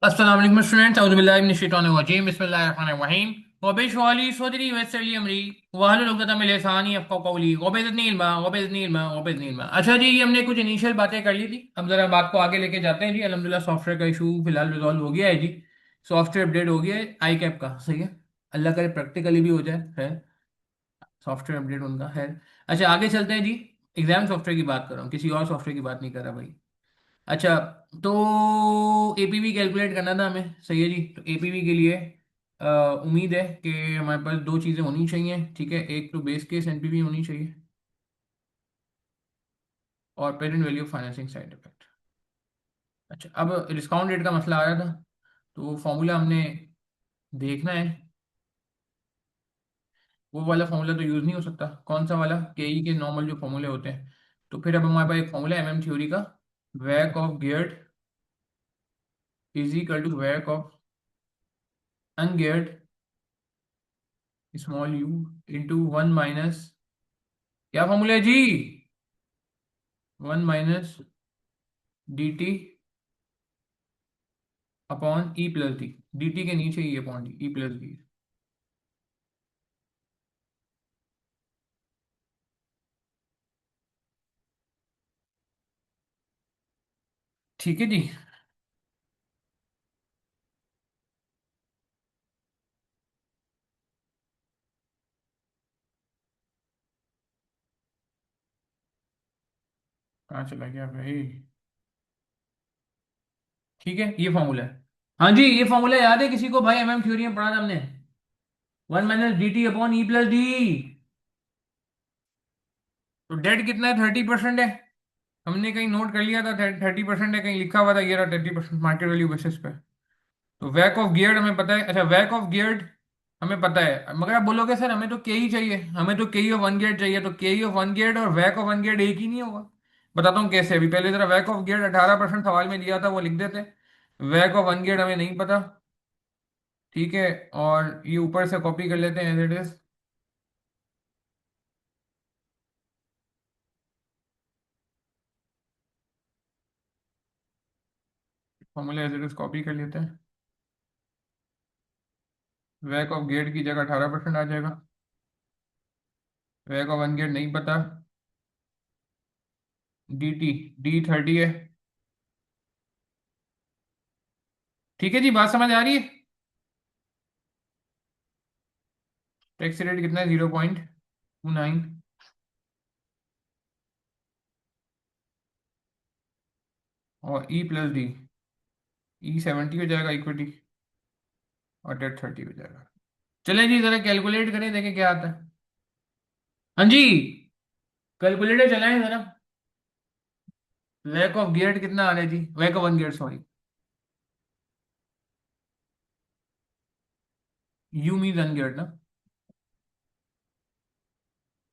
अस्सलाम वालेकुम स्टूडेंट्स औज़ु बिल्लाहि मिनश शैतानिर रजीम बिस्मिल्लाहिर रहमानिर रहीम वबिशरह ली सदरी वयस्सिर ली अमरी वहलुल उक़दतम मिन लिसानी यफ़क़हू क़ौली वबिज़िदनी इल्मा वबिज़िदनी इल्मा वबिज़िदनी इल्मा। अच्छा जी, ये हमने कुछ इनिशियल बातें कर ली थी। अब जरा बात को आगे लेके जाते हैं जी। अल्हम्दुलिल्लाह सॉफ्टवेयर का इशू फिलहाल रिजॉल्व हो गया है जी। सॉफ्टवेयर अपडेट हो गया है आई कैप का, सही है। अल्लाह करे प्रैक्टिकली भी हो जाए है। सॉफ्टवेयर अपडेट उनका है। अच्छा, आगे चलते हैं जी। एग्जाम सॉफ्टवेयर की बात कर रहा हूँ, किसी और सॉफ्टवेयर की बात नहीं कर रहा भाई। अच्छा, तो एपीवी कैलकुलेट करना था हमें, सही है जी। तो एपीवी के लिए उम्मीद है कि हमारे पास दो चीज़ें होनी चाहिए, ठीक है। एक तो बेस केस एनपीवी होनी चाहिए और present value financing side effect. अच्छा, अब डिस्काउंट रेट का मसला आ रहा था, तो वो फॉर्मूला हमने देखना है। वो वाला फॉर्मूला तो यूज़ नहीं हो सकता। कौन सा वाला? केई के नॉर्मल जो फॉर्मूले होते हैं। तो फिर अब हमारे पास एक फॉर्मूला है एमएम थ्योरी का। वैक of geared is equal to वैक of अनगियर्ड small you into one minus, क्या फॉर्मूला है जी? One minus D T upon E plus D. D T के नीचे ई upon D, E plus D. ठीक है जी। कहाँ चला गया भाई? ठीक है, ये फॉर्मूला है। हाँ जी, ये फॉर्मूला याद है किसी को भाई? एमएम थ्योरी में पढ़ा था हमने। One minus D T upon E plus D. तो डेट कितना है? 30% है। हमने कहीं नोट कर लिया था 30% है, कहीं लिखा हुआ था ये रहा 30% मार्केट वैल्यू बेसिस पे। तो वैक ऑफ गियर्ड हमें पता है। अच्छा, वैक ऑफ गियर्ड हमें पता है, मगर आप बोलोगे सर हमें तो के ही चाहिए, हमें तो के ही ऑफ वन गियर्ड चाहिए। तो के ही ऑफ वन गियर्ड और वैक ऑफ वन गियर्ड एक ही नहीं होगा। बताता हूँ कैसे। अभी पहले जरा वैक ऑफ गियर्ड 18% सवाल में दिया था, वो लिख देते। वैक ऑफ वन गियर्ड हमें नहीं पता, ठीक है। और ये ऊपर से कॉपी कर लेते हैं as it is. Formula as it is copy कर लेते हैं। वैक ऑफ गियर्ड की जगह 18% आ जाएगा। वैक ऑफ वन गियर्ड नहीं पता। डी टी, डी 30 है। ठीक है जी, बात समझ आ रही है? टैक्स रेट कितना है? 0.29। और ई प्लस डी, ई 70 हो जाएगा इक्विटी, और डेट 30 हो जाएगा। चले जी, जरा कैलकुलेट करें, देखें क्या आता है। हाँ जी, कैलकुलेटर चलाएं जरा। वैक ऑफ गियर्ड कितना आ रहा है जी? वैक of one geared, sorry. You mean ungeared ना।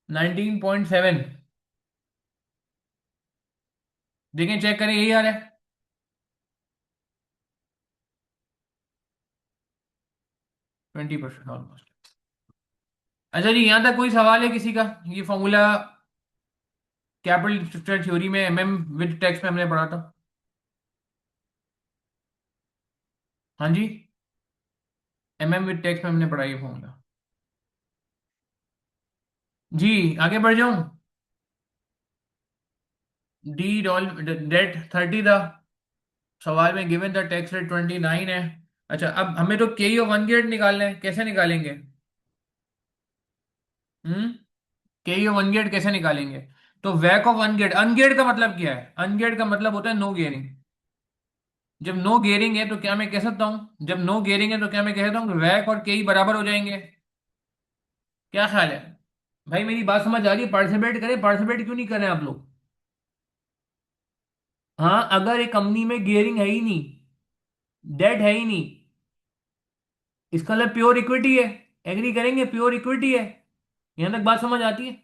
19.7। देखें, चेक करें, यही आ रहा है। 20% ऑलमोस्ट। अच्छा जी, यहां तक कोई सवाल है किसी का? ये फॉर्मूला कैपिटल स्ट्रक्चर थ्योरी में एमएम विद टेक्स्ट में हमने पढ़ा था। हाँ जी, एमएम विद टेक्स्ट में हमने पढ़ा ये फॉर्मूला। जी, आगे बढ़ जाऊं। डी डॉल डेट 30 था सवाल में, गिवन द टैक्स रेट 29 है। अच्छा, अब हमें तो के ऑफ वन गेट निकालना है, कैसे निकालेंगे? हम्म, के ऑफ वन गेट कैसे निकालेंगे? तो वैक ऑफ वन गेट, अनगेट का मतलब क्या है? अनगेट का मतलब होता है नो गेयरिंग। जब नो गेयरिंग है तो क्या मैं कह सकता हूं, जब नो गेयरिंग है तो क्या मैं कह सकता हूँ वैक और के बराबर हो जाएंगे? क्या ख्याल है भाई? मेरी बात समझ आ रही है? पार्टिसिपेट करें, पार्टिसिपेट क्यों नहीं कर रहे हैं आप लोग? हाँ, अगर एक कंपनी में गियरिंग है ही नहीं, डेट है ही नहीं, इसका मतलब प्योर इक्विटी है। एग्री करेंगे? प्योर इक्विटी है। यहां तक बात समझ आती है?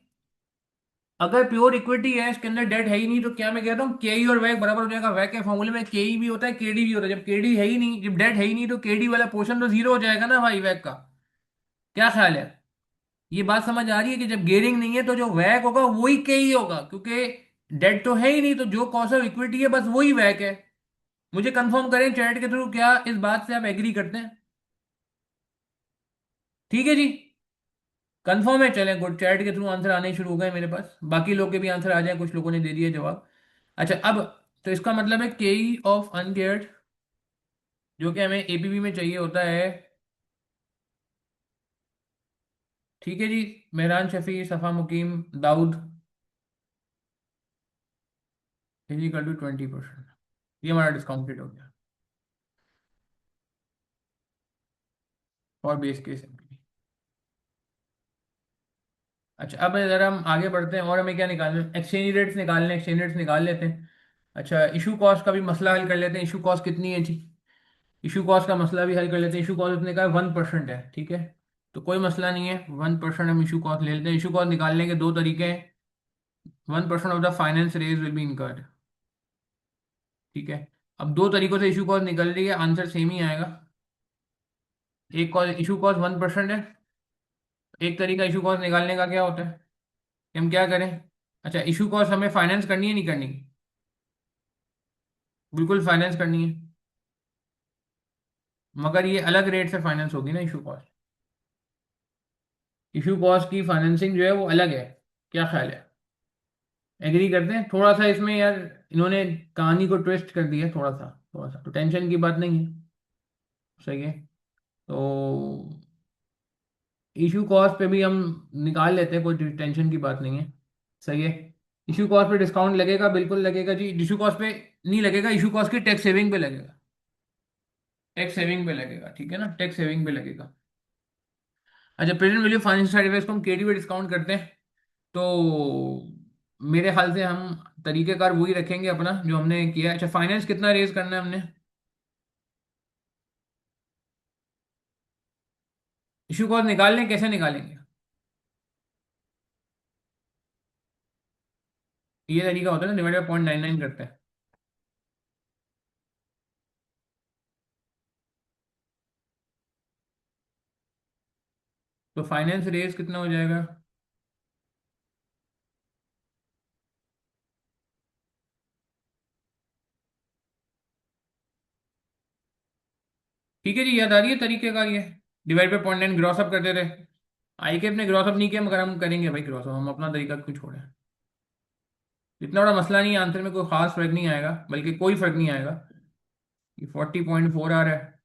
अगर प्योर इक्विटी है, इसके अंदर डेट है ही नहीं, तो क्या मैं कहता हूँ के और वैक बराबर हो जाएगा। वैक के फॉर्मूले में के भी होता है, केडी भी होता है। जब केडी है ही नहीं, जब डेट है ही नहीं, तो केडी वाला पोर्शन तो जीरो हो जाएगा ना भाई वैक का। क्या ख्याल है? ये बात समझ आ रही है कि जब गेयरिंग नहीं है तो जो वैक होगा वही के ही होगा, क्योंकि डेट तो है ही नहीं, तो जो कॉस्ट ऑफ इक्विटी है बस वही वैक है। मुझे कंफर्म करें चैट के थ्रू, क्या इस बात से आप एग्री करते हैं? ठीक है जी, कंफर्म है, चलें गुड। चैट के थ्रू आंसर आने शुरू हो गए मेरे पास, बाकी लोग के भी आंसर आ जाए, कुछ लोगों ने दे दिए जवाब। अच्छा अब, तो इसका मतलब है के ई ऑफ अनकेयर्ड, जो कि हमें एपीबी में चाहिए होता है। ठीक है जी, मेहरान शफी, सफ़ा मुकीम, दाऊद, इज इक्वल टू 20%। ये हमारा डिस्काउंटेड हो गया और बेस केस एमपीबी। अच्छा अब ज़रा हम आगे बढ़ते हैं, और हमें क्या निकालना है? एक्सचेंज रेट्स निकालने, एक्सचेंज रेट्स निकाल लेते हैं। अच्छा, इशू कॉस्ट का भी मसला हल कर लेते हैं। इशू कॉस्ट कितनी है जी? इशू कॉस्ट का मसला भी हल कर लेते हैं। इशू कॉस्ट उसने कहा 1% है, ठीक है, तो कोई मसला नहीं है, 1% हम इशू कॉस्ट ले लेते हैं। इशू कॉस्ट निकालने के दो तरीके हैं। 1% of the finance rate will be incurred, ठीक है। अब दो तरीकों से इशू कॉस्ट निकल रही है, आंसर सेम ही आएगा। एक कॉस्ट, इशू कॉस्ट 1% है। एक तरीका इशू कॉस्ट निकालने का क्या होता है कि हम क्या करें? अच्छा, इशू कॉस्ट हमें फाइनेंस करनी है नहीं करनी? बिल्कुल फाइनेंस करनी है, मगर ये अलग रेट से फाइनेंस होगी ना इशू कॉस्ट। इशू कॉस्ट की फाइनेंसिंग जो है वो अलग है, क्या ख्याल है? एग्री करते हैं? थोड़ा सा इसमें यार इन्होंने कहानी को ट्विस्ट कर दिया, थोड़ा सा तो टेंशन की बात नहीं है, सही है। तो इशू कॉस्ट पे भी हम निकाल लेते हैं, कोई टेंशन की बात नहीं है, सही है। इशू कॉस्ट पे डिस्काउंट लगेगा, बिल्कुल लगेगा जी। इशू कॉस्ट पे नहीं लगेगा, इशू कॉस्ट की टैक्स सेविंग पे लगेगा, टैक्स सेविंग पे लगेगा, ठीक है ना, टैक्स सेविंग पे लगेगा। अच्छा, प्रेजेंट वैल्यू फाइनेंशियल सर्टिफिकेट्स को हम केडी पे डिस्काउंट करते हैं, तो मेरे ख्याल से हम तरीकेकार वही रखेंगे अपना जो हमने किया है। अच्छा, फाइनेंस कितना रेज करना है हमने? इशू कॉस्ट निकाल लें, कैसे निकालेंगे? ये तरीका होता है ना, डिवाइड बाई 0.99 करते हैं। तो फाइनेंस रेज कितना हो जाएगा? ठीक है जी, याद आ रही है तरीकेकार ये? डिवाइड बाई 0.9 ग्रॉस अप करते थे। आई के अपने ग्रॉस अप नहीं किया, मगर हम करेंगे भाई ग्रॉस अप, हम अपना तरीका क्यों छोड़े। इतना बड़ा मसला नहीं है, आंसर में कोई खास फर्क नहीं आएगा, बल्कि कोई फर्क नहीं आएगा। ये 40.4 आ रहा है,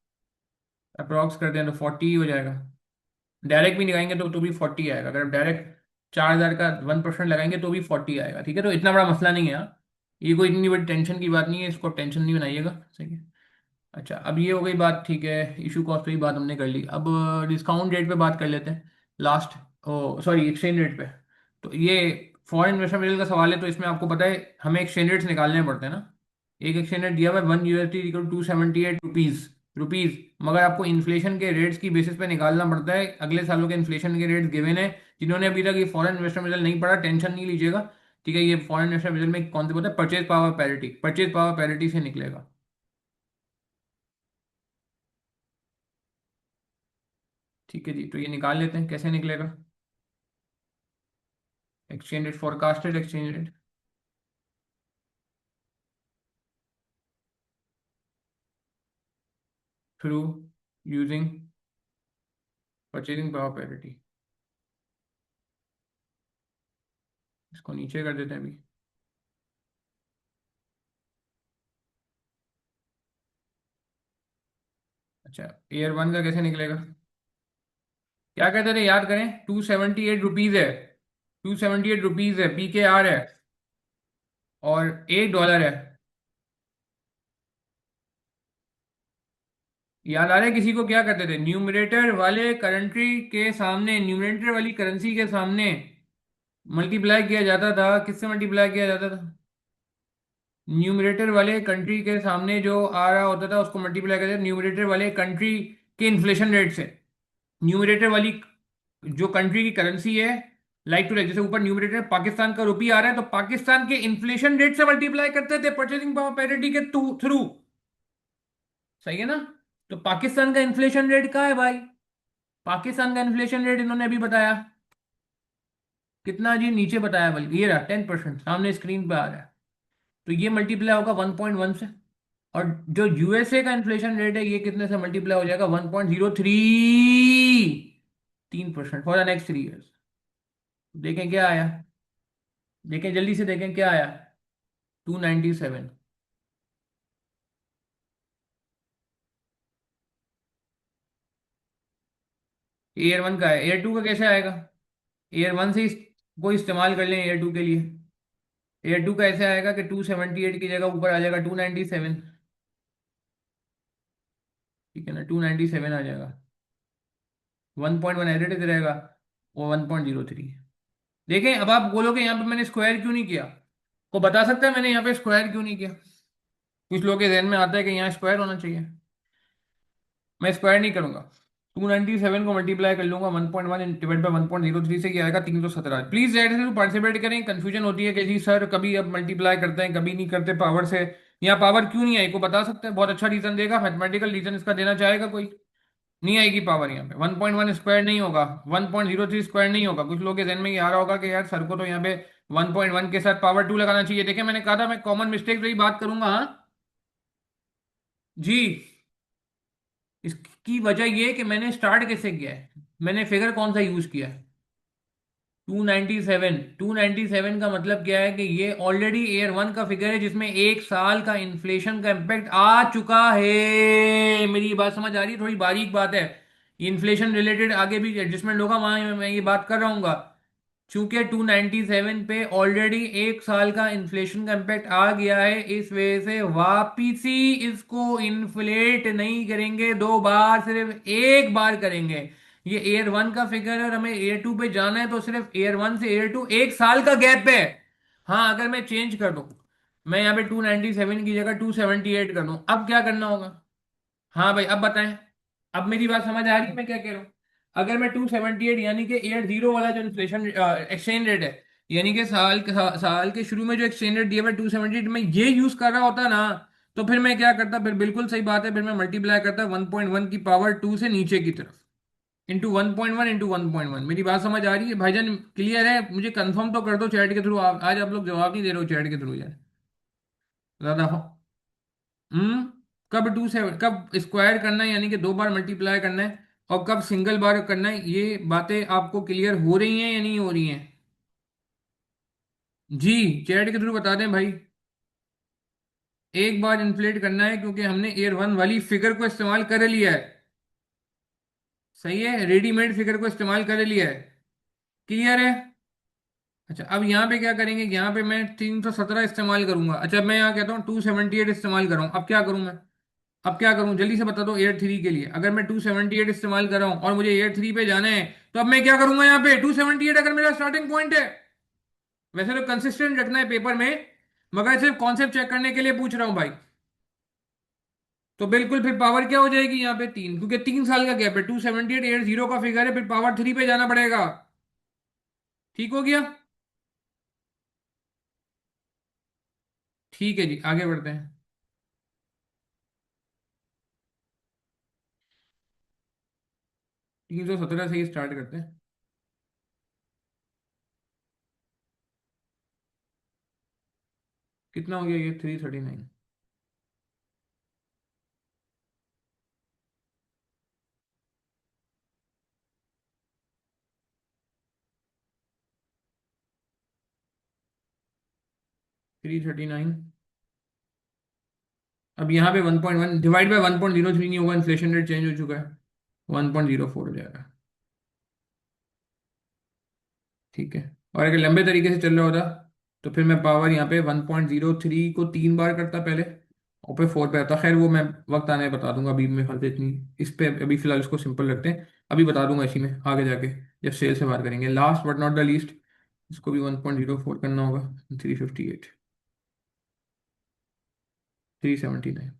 अप्रॉक्स करते हैं तो 40 ही हो जाएगा। डायरेक्ट भी लगाएंगे तो भी 40 आएगा। अगर आप डायरेक्ट 4,000 का 1% लगाएंगे तो भी 40 आएगा, ठीक है। तो इतना बड़ा मसला नहीं है हाँ। ये कोई इतनी बड़ी टेंशन की बात नहीं है, इसको टेंशन नहीं बनाइएगा, सही है। अच्छा, अब ये हो गई बात, ठीक है, इशू कॉस्ट पे ही बात हमने कर ली। अब डिस्काउंट रेट पे बात कर लेते हैं लास्ट। ओ सॉरी, एक्सचेंज रेट पे। तो ये फॉरेन इन्वेस्टमेंट मटेरियल का सवाल है, तो इसमें आपको पता है हमें एक्सचेंज रेट्स निकालने पड़ते हैं ना। एक एक्सचेंज रेट दिया हुआ है, 1 USD इक्वल 278 रुपीज़, रुपीज़। मगर आपको इन्फ्लेशन के रेट्स की बेसिस पे निकालना पड़ता है, अगले सालों के इन्फ्लेशन के रेट्स गिवन है। जिन्होंने अभी तक ये फॉरेन इन्वेस्टमेंट मटेरियल नहीं पढ़ा, टेंशन नहीं लीजिएगा, ठीक है। ये फॉरेन इन्वेस्टमेंट मटेरियल में कौन से होता है? Purchase power parity, purchase power parity से निकलेगा। ठीक है जी, तो ये निकाल लेते हैं, कैसे निकलेगा? Exchange rate, forecasted exchange rate through using purchasing power parity. इसको नीचे कर देते हैं अभी। अच्छा, ईयर वन का कैसे निकलेगा? क्या कहते थे, याद करें, 278 रुपीज है, 278 रुपीज है, PKR है, और $1 है। याद आ रहा है किसी को? क्या करते थे, न्यूमरेटर वाले कंट्री के सामने, न्यूमरेटर वाली करेंसी के सामने मल्टीप्लाई किया जाता था। किससे मल्टीप्लाई किया जाता था? न्यूमरेटर वाले कंट्री के सामने जो आ रहा होता था उसको मल्टीप्लाई करते थे न्यूमरेटर वाले कंट्री के इन्फ्लेशन रेट से। न्यूमरेटर वाली जो कंट्री की करेंसी है, लाइक टू लाइक, जैसे ऊपर न्यूमरेटर पाकिस्तान का रुपया आ रहा है, तो पाकिस्तान के इन्फ्लेशन रेट से मल्टीप्लाई करते थे परचेसिंग पावर पैरिटी के थ्रू, सही है ना। तो पाकिस्तान का इन्फ्लेशन रेट क्या है भाई? पाकिस्तान का इन्फ्लेशन रेट इन्होंने अभी बताया, कितना जी? नीचे बताया, बल्कि ये रहा 10%, सामने स्क्रीन पे आ रहा है। तो ये मल्टीप्लाई होगा 1.1 से, और जो यूएसए का इन्फ्लेशन रेट है ये कितने से मल्टीप्लाई हो जाएगा, 1.03, 3% फॉर द नेक्स्ट 3 ईयर्स। देखें क्या आया, देखें जल्दी से देखें क्या आया, 297। एयर वन का है, एयर टू का कैसे आएगा? एयर वन से को इस्तेमाल कर लें एयर टू के लिए। एयर टू का ऐसे आएगा कि 278 की जगह ऊपर आ जाएगा 297। ठीक है ना, 297 आ जाएगा, 1.1 एडिट रहेगा, वो 1.03। देखें अब आप बोलोगे यहाँ पे मैंने स्क्वायर क्यों नहीं किया, को बता सकता है मैंने यहाँ पे स्क्वायर क्यों नहीं किया? कुछ लोगों के जहन में आता है कि यहाँ स्क्वायर होना चाहिए। मैं स्क्वायर नहीं करूंगा, 297 को मल्टीप्लाई कर लूंगा 1.1 डिवाइड बाई 1.03 से, क्या आएगा 317। प्लीज जैसे से पार्टिसिपेट करें, कंफ्यूजन होती है कि जी सर कभी अब मल्टीप्लाई करते हैं कभी नहीं करते पावर से। यहाँ पावर क्यों नहीं आई को बता सकते हैं, बहुत अच्छा रीजन देगा, मैथमेटिकल रीजन इसका देना चाहेगा कोई? नहीं आएगी पावर यहाँ पे, 1.1 स्क्वायर नहीं होगा, 1.03 स्क्वायर नहीं होगा। कुछ लोग के जहन में ये आ रहा होगा कि यार सर को तो यहाँ पे 1.1 के साथ पावर 2 लगाना चाहिए। देखिए मैंने कहा था मैं कॉमन मिस्टेक ही बात करूंगा, हाँ जी। इसकी वजह ये कि मैंने स्टार्ट कैसे किया है, मैंने फिगर कौन सा यूज किया है, 297। 297 का मतलब क्या है कि ये ऑलरेडी एयर वन का फिगर है जिसमें 1 साल का इन्फ्लेशन का इम्पैक्ट आ चुका है। मेरी बात समझ आ रही है, थोड़ी बारीक बात है, इन्फ्लेशन रिलेटेड आगे भी एडजस्टमेंट होगा, वहां मैं ये बात कर रहा हूँ। चूंकि 297 पे ऑलरेडी 1 साल का इन्फ्लेशन का इम्पैक्ट आ गया है, इस वजह से वापिसी इसको इन्फ्लेट नहीं करेंगे 2 बार, सिर्फ एक बार करेंगे। ये एयर वन का फिगर है और हमें एयर टू पे जाना है, तो सिर्फ एयर वन से एयर टू 1 साल का गैप है। हाँ अगर मैं चेंज कर दूं, मैं यहाँ पे 297 की जगह 278 कर दूं, अब क्या करना होगा? हाँ भाई अब बताएं, अब मेरी बात समझ आ रही है मैं क्या कह रहा हूँ? अगर मैं 278 यानी कि ईयर जीरो वाला जो इन्फ्लेशन एक्सचेंज रेट है, यानी कि साल के शुरू में जो एक्सचेंज रेट दिया हुआ 278, मैं ये यूज कर रहा होता ना, तो फिर मैं क्या करता, फिर बिल्कुल सही बात है, फिर मैं मल्टीप्लाई करता 1.1 की पावर 2 से नीचे की तरफ, इंटू 1.1 इंटू 1.1। मेरी बात समझ आ रही है भाईजान, क्लियर है? मुझे कंफर्म तो कर दो चैट के थ्रू, आज आप लोग जवाब नहीं दे रहे हो चैट के थ्रू यार, ज्यादा हो। हम्म। कब टू से कब स्क्वायर करना है यानी कि 2 बार मल्टीप्लाई करना है, और कब सिंगल बार करना है, ये बातें आपको क्लियर हो रही हैं या नहीं हो रही हैं? जी, चैट के थ्रू बता दें भाई। एक बार इन्फ्लेट करना है क्योंकि हमने ईयर वन वाली फिगर को इस्तेमाल कर लिया है। सही है, रेडीमेड फिगर को इस्तेमाल कर लिया है। क्लियर है? अच्छा अब यहाँ पे क्या करेंगे, यहाँ पे मैं 317 इस्तेमाल करूंगा। अच्छा मैं यहाँ कहता हूँ 278 इस्तेमाल कर रहा हूँ, अब क्या करूँ मैं? अब क्या करूं जल्दी से बता दो। एयर थ्री के लिए अगर मैं 278 इस्तेमाल कर रहा हूं और मुझे एयर थ्री पे जाना है, तो अब मैं क्या करूंगा यहाँ पे, 278 अगर मेरा स्टार्टिंग पॉइंट है। वैसे तो कंसिस्टेंट रखना है पेपर में, मगर सिर्फ कॉन्सेप्ट चेक करने के लिए पूछ रहा हूं भाई। तो बिल्कुल फिर पावर क्या हो जाएगी यहाँ पे 3, क्योंकि 3 साल का गैप है, 278 एयर जीरो का फिगर है, फिर पावर 3 पे जाना पड़ेगा। ठीक हो गया? ठीक है जी आगे बढ़ते हैं। 317 से ही स्टार्ट करते हैं। कितना हो गया ये, 339। 339। अब यहाँ पे 1.1 डिवाइड बाई 1.03 नहीं होगा, इन्फ्लेशन रेट चेंज हो चुका है, 1.04 हो जाएगा। ठीक है, और अगर लंबे तरीके से चल रहा होता तो फिर मैं पावर यहाँ पे 1.03 को 3 बार करता पहले, और फिर 4 पे आता। खैर वो मैं वक्त आने पे बता दूंगा, अभी मेरे ख्याल से इतनी इस पे, अभी फिलहाल इसको सिंपल रखते हैं। अभी बता दूंगा इसी में आगे जाके, जब सेल से बात करेंगे। Last but not the least, इसको भी 1.04 करना होगा, 358, 379।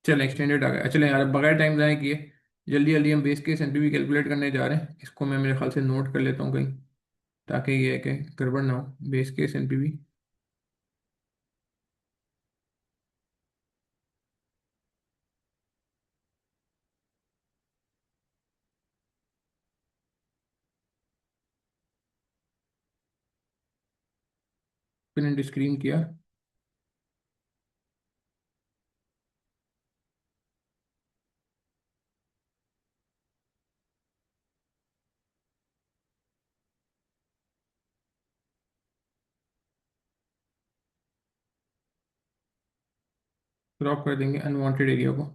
चल एक्सटेंडेड आ गया। चले यार बगैर टाइम ज़ाया किए जल्दी जल्दी हम बेस केस एनपीवी कैलकुलेट करने जा रहे हैं। इसको मैं मेरे ख्याल से नोट कर लेता हूँ कहीं, ताकि ये है कि गड़बड़ ना हो। Base case NPV, print screen किया। क्रॉप कर देंगे अनवांटेड एरिया को।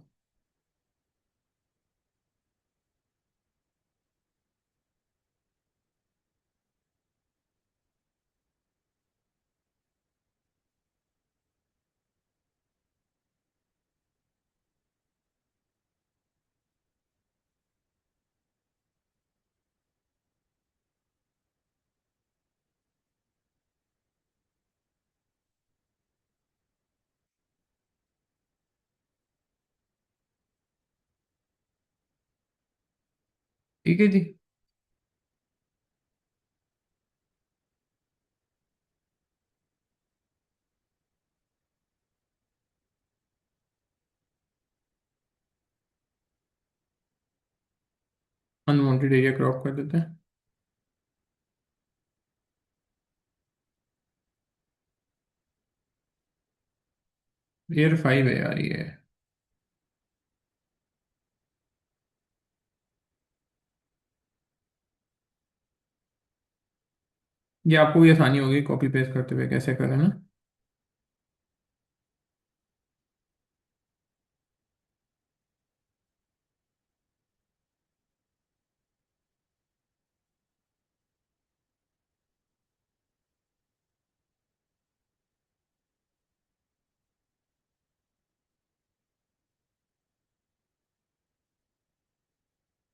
ठीक है जी। अनवांटेड एरिया क्रॉप कर देते हैं। एयर 5 है यार ये। ये आपको भी आसानी होगी कॉपी पेस्ट करते हुए कैसे करें ना।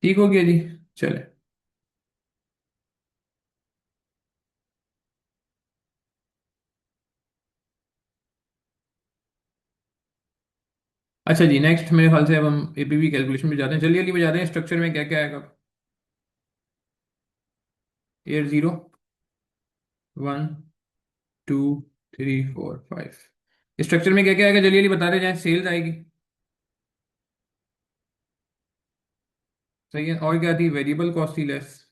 ठीक हो गया जी। चले। अच्छा जी, नेक्स्ट मेरे ख्याल से अब हम एपीवी कैलकुलेशन में जाते हैं। जल्दी जल्दी में जाते हैं। स्ट्रक्चर में क्या क्या आएगा? एयर 0, 1, 2, 3, 4, 5। स्ट्रक्चर में क्या क्या आएगा जल्दी जल्दी बताते जाएं। सेल्स आएगी। सही है। और क्या थी? वेरिएबल कॉस्ट थी लेस।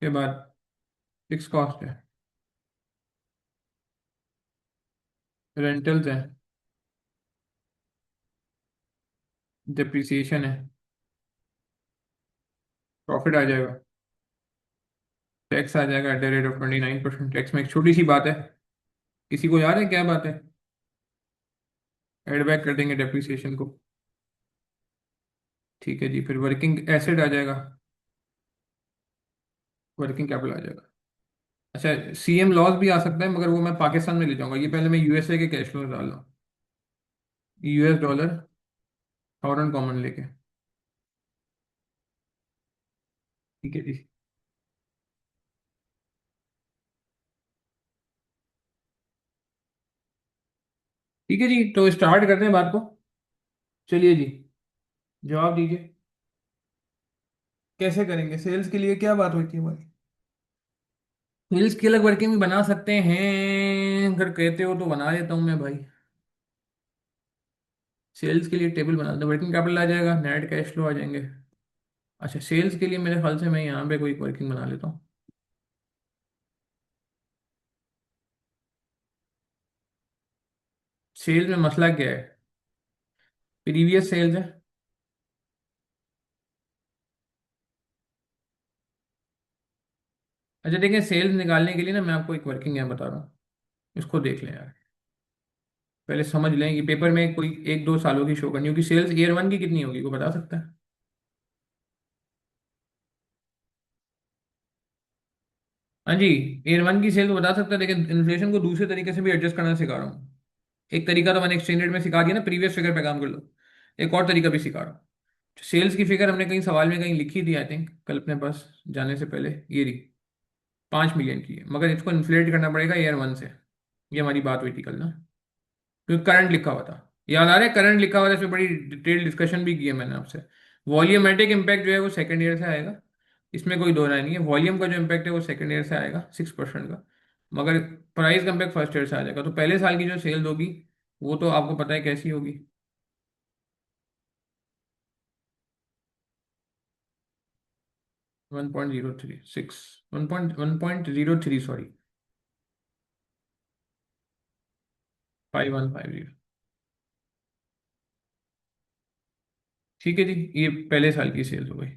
के बाद फिक्स कॉस्ट है। रेंटल्स है। डिप्रिसिएशन है। प्रॉफिट आ जाएगा। टैक्स आ जाएगा at the rate of 29%। Tax में एक छोटी सी बात है। किसी को याद है क्या बात है? एड बैक कर देंगे डेप्रिसिएशन को। ठीक है जी। फिर वर्किंग एसेट आ जाएगा। वर्किंग कैपिटल आ जाएगा। अच्छा, सीएम लॉस भी आ सकता है मगर वो मैं पाकिस्तान में ले जाऊंगा। ये पहले मैं यूएसए के कैश फ्लो डाल रहा हूँ। यूएस डॉलर फॉरेन कॉमन लेके। ठीक है जी। ठीक है जी, तो स्टार्ट करते हैं बात को। चलिए जी, जवाब दीजिए। कैसे करेंगे? सेल्स के लिए क्या बात हुई थी हमारी? सेल्स की अलग वर्किंग भी बना सकते हैं, अगर कहते हो तो बना देता हूँ मैं भाई। सेल्स के लिए टेबल बना दो। वर्किंग कैपिटल आ जाएगा, नेट कैश फ्लो आ जाएंगे। अच्छा, सेल्स के लिए मेरे ख्याल से मैं यहाँ पे कोई वर्किंग बना लेता हूँ। सेल्स में मसला क्या है? प्रीवियस सेल्स है। अच्छा देखिए, सेल्स निकालने के लिए ना मैं आपको एक वर्किंग यहाँ बता रहा हूँ। इसको देख लें यार। पहले समझ लें कि पेपर में कोई एक दो सालों की शो करनी होगी। सेल्स ईयर 1 की कितनी होगी, को बता सकता है? हाँ जी। ईयर 1 की सेल तो बता सकता है, लेकिन इन्फ्लेशन को दूसरे तरीके से भी एडजस्ट करना सिखा रहा हूँ। एक तरीका तो मैंने एक्सचेंज रेट में सिखा दिया ना, प्रीवियस फिगर पे काम कर लो। एक और तरीका भी सिखा रहा हूँ। सेल्स की फिगर हमने कहीं सवाल में कहीं लिखी थी आई थिंक, कल अपने पास जाने से पहले। ये रही। 5 मिलियन की है, मगर इसको इन्फ्लेट करना पड़ेगा ईयर 1 से। ये हमारी बात हुई थी कल ना। क्योंकि करंट लिखा हुआ था। याद आ रहा है? करंट लिखा हुआ था, इसमें बड़ी डिटेल डिस्कशन भी की है मैंने आपसे। वॉल्यूमेट्रिक इम्पैक्ट जो है वो सेकंड ईयर से आएगा। इसमें कोई दो राय नहीं है। वॉल्यूम का जो इम्पैक्ट है वो सेकंड ईयर से आएगा 6% का। मगर प्राइस का इम्पैक्ट फर्स्ट ईयर से आ जाएगा। तो पहले साल की जो सेल होगी वो तो आपको पता है कैसी होगी। 1.036, 1.0, सॉरी। 5150। ठीक है जी, ये पहले साल की सेल हो गई।